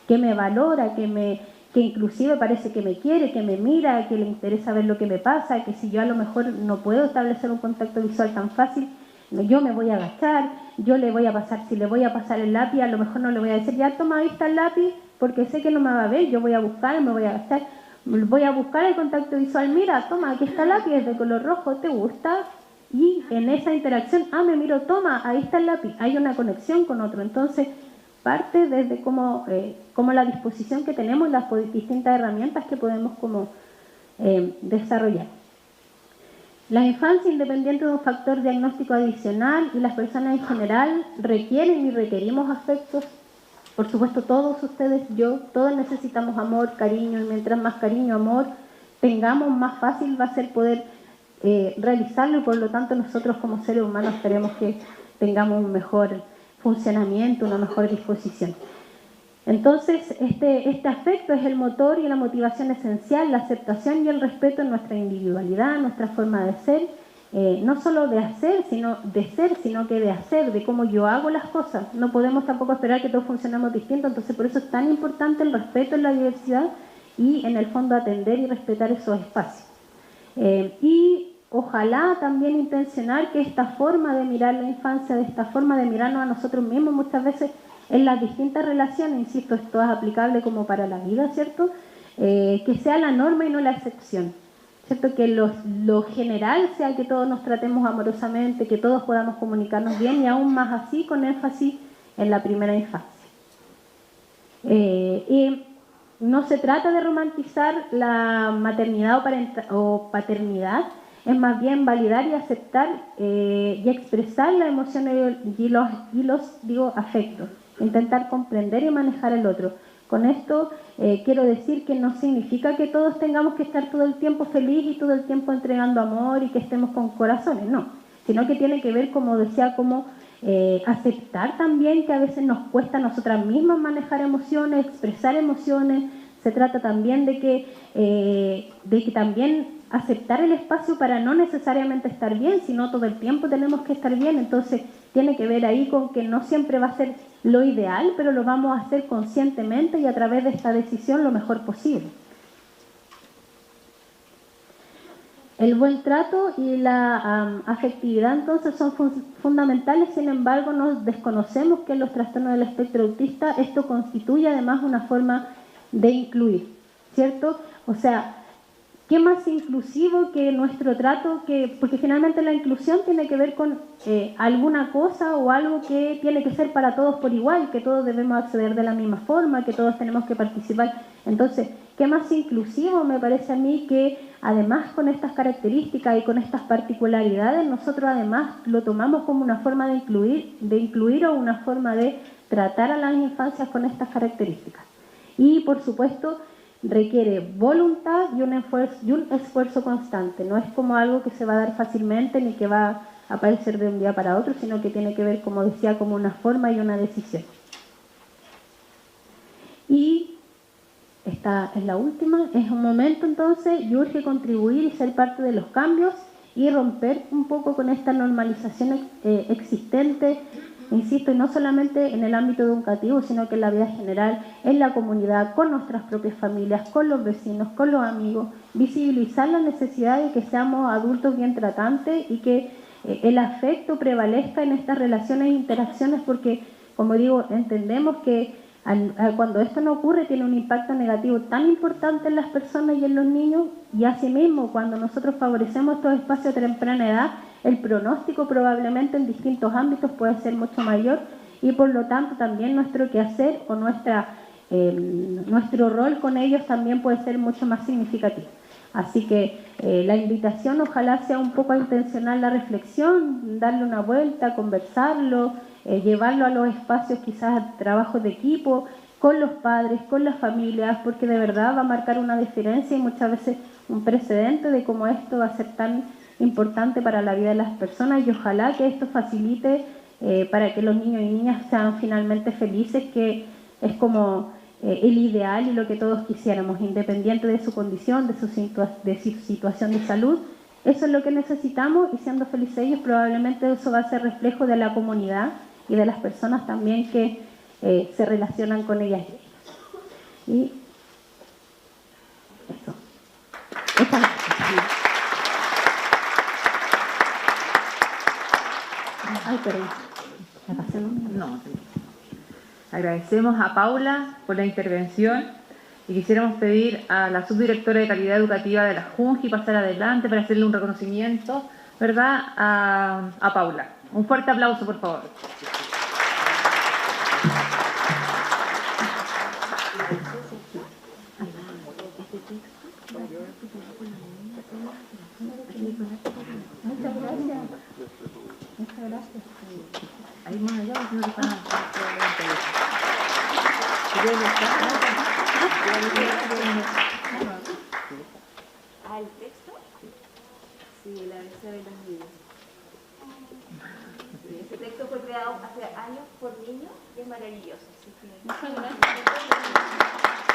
que me valora, que inclusive parece que me quiere, que me mira, que le interesa ver lo que me pasa, que si yo a lo mejor no puedo establecer un contacto visual tan fácil, yo me voy a agachar, yo le voy a pasar, si le voy a pasar el lápiz, a lo mejor no le voy a decir, ya toma, ahí está el lápiz, porque sé que no me va a ver, yo voy a buscar, me voy a agachar, voy a buscar el contacto visual, mira, toma, aquí está el lápiz, es de color rojo, ¿te gusta? Y en esa interacción, me miro, toma, ahí está el lápiz, hay una conexión con otro. Entonces, parte desde como la disposición que tenemos, las distintas herramientas que podemos desarrollar. La infancia, independiente de un factor diagnóstico adicional, y las personas en general requieren y requerimos afectos. Por supuesto, todos ustedes, yo, todos necesitamos amor, cariño, y mientras más cariño, amor tengamos, más fácil va a ser poder realizarlo, y por lo tanto nosotros como seres humanos queremos que tengamos un mejor funcionamiento, una mejor disposición. Entonces, este afecto es el motor y la motivación esencial, la aceptación y el respeto en nuestra individualidad, nuestra forma de ser, no solo de hacer, sino de ser, sino que de hacer, de cómo yo hago las cosas. No podemos tampoco esperar que todos funcionemos distintos, entonces por eso es tan importante el respeto en la diversidad y en el fondo atender y respetar esos espacios. Y ojalá también intencionar que esta forma de mirar la infancia, de esta forma de mirarnos a nosotros mismos muchas veces en las distintas relaciones, insisto, esto es aplicable como para la vida, ¿cierto? Que sea la norma y no la excepción, ¿cierto? Que lo general sea que todos nos tratemos amorosamente, que todos podamos comunicarnos bien y aún más así, con énfasis en la primera infancia. Y no se trata de romantizar la maternidad o paternidad, es más bien validar y aceptar y expresar las emociones y los afectos, intentar comprender y manejar el otro. Con esto quiero decir que no significa que todos tengamos que estar todo el tiempo feliz y todo el tiempo entregando amor y que estemos con corazones, no, sino que tiene que ver, como decía, como aceptar también que a veces nos cuesta a nosotras mismas manejar emociones, expresar emociones. Se trata también de que también aceptar el espacio para no necesariamente estar bien, sino todo el tiempo tenemos que estar bien. Entonces tiene que ver ahí con que no siempre va a ser lo ideal, pero lo vamos a hacer conscientemente y a través de esta decisión lo mejor posible. El buen trato y la afectividad entonces son fundamentales, sin embargo nos desconocemos que en los trastornos del espectro autista esto constituye además una forma de incluir, ¿cierto? O sea, ¿qué más inclusivo que nuestro trato? Porque finalmente la inclusión tiene que ver con alguna cosa o algo que tiene que ser para todos por igual, que todos debemos acceder de la misma forma, que todos tenemos que participar. Entonces, ¿qué más inclusivo me parece a mí que además con estas características y con estas particularidades nosotros además lo tomamos como una forma de incluir o una forma de tratar a las infancias con estas características? Y por supuesto requiere voluntad y un esfuerzo constante. No es como algo que se va a dar fácilmente ni que va a aparecer de un día para otro, sino que tiene que ver, como decía, como una forma y una decisión. Y esta es la última, es un momento entonces y urge contribuir y ser parte de los cambios y romper un poco con esta normalización existente insisto, y no solamente en el ámbito educativo, sino que en la vida general, en la comunidad, con nuestras propias familias, con los vecinos, con los amigos, visibilizar la necesidad de que seamos adultos bien tratantes y que el afecto prevalezca en estas relaciones e interacciones, porque, como digo, entendemos que cuando esto no ocurre tiene un impacto negativo tan importante en las personas y en los niños, y asimismo cuando nosotros favorecemos estos espacios a temprana edad, el pronóstico probablemente en distintos ámbitos puede ser mucho mayor, y por lo tanto también nuestro quehacer o nuestro rol con ellos también puede ser mucho más significativo. Así que la invitación ojalá sea un poco a intencionar la reflexión, darle una vuelta, conversarlo, llevarlo a los espacios quizás a trabajos de equipo, con los padres, con las familias, porque de verdad va a marcar una diferencia y muchas veces un precedente de cómo esto va a ser tan importante para la vida de las personas, y ojalá que esto facilite para que los niños y niñas sean finalmente felices, que es como el ideal y lo que todos quisiéramos, independiente de su condición, de su situación de salud. Eso es lo que necesitamos, y siendo felices ellos, probablemente eso va a ser reflejo de la comunidad y de las personas también que se relacionan con ellas y ellos. Y eso. Ay, perdón. ¿Me pasé un... No. Agradecemos a Paula por la intervención y quisiéramos pedir a la subdirectora de calidad educativa de la JUNJI pasar adelante para hacerle un reconocimiento, ¿verdad?, a Paula. Un fuerte aplauso, por favor. Muchas gracias. Muchas gracias. Ahí más allá, si no le pagan. ¿El texto? Sí, la ABC de los niños. Sí, ese texto fue creado hace años por niños y es maravilloso. Así que... Muchas gracias.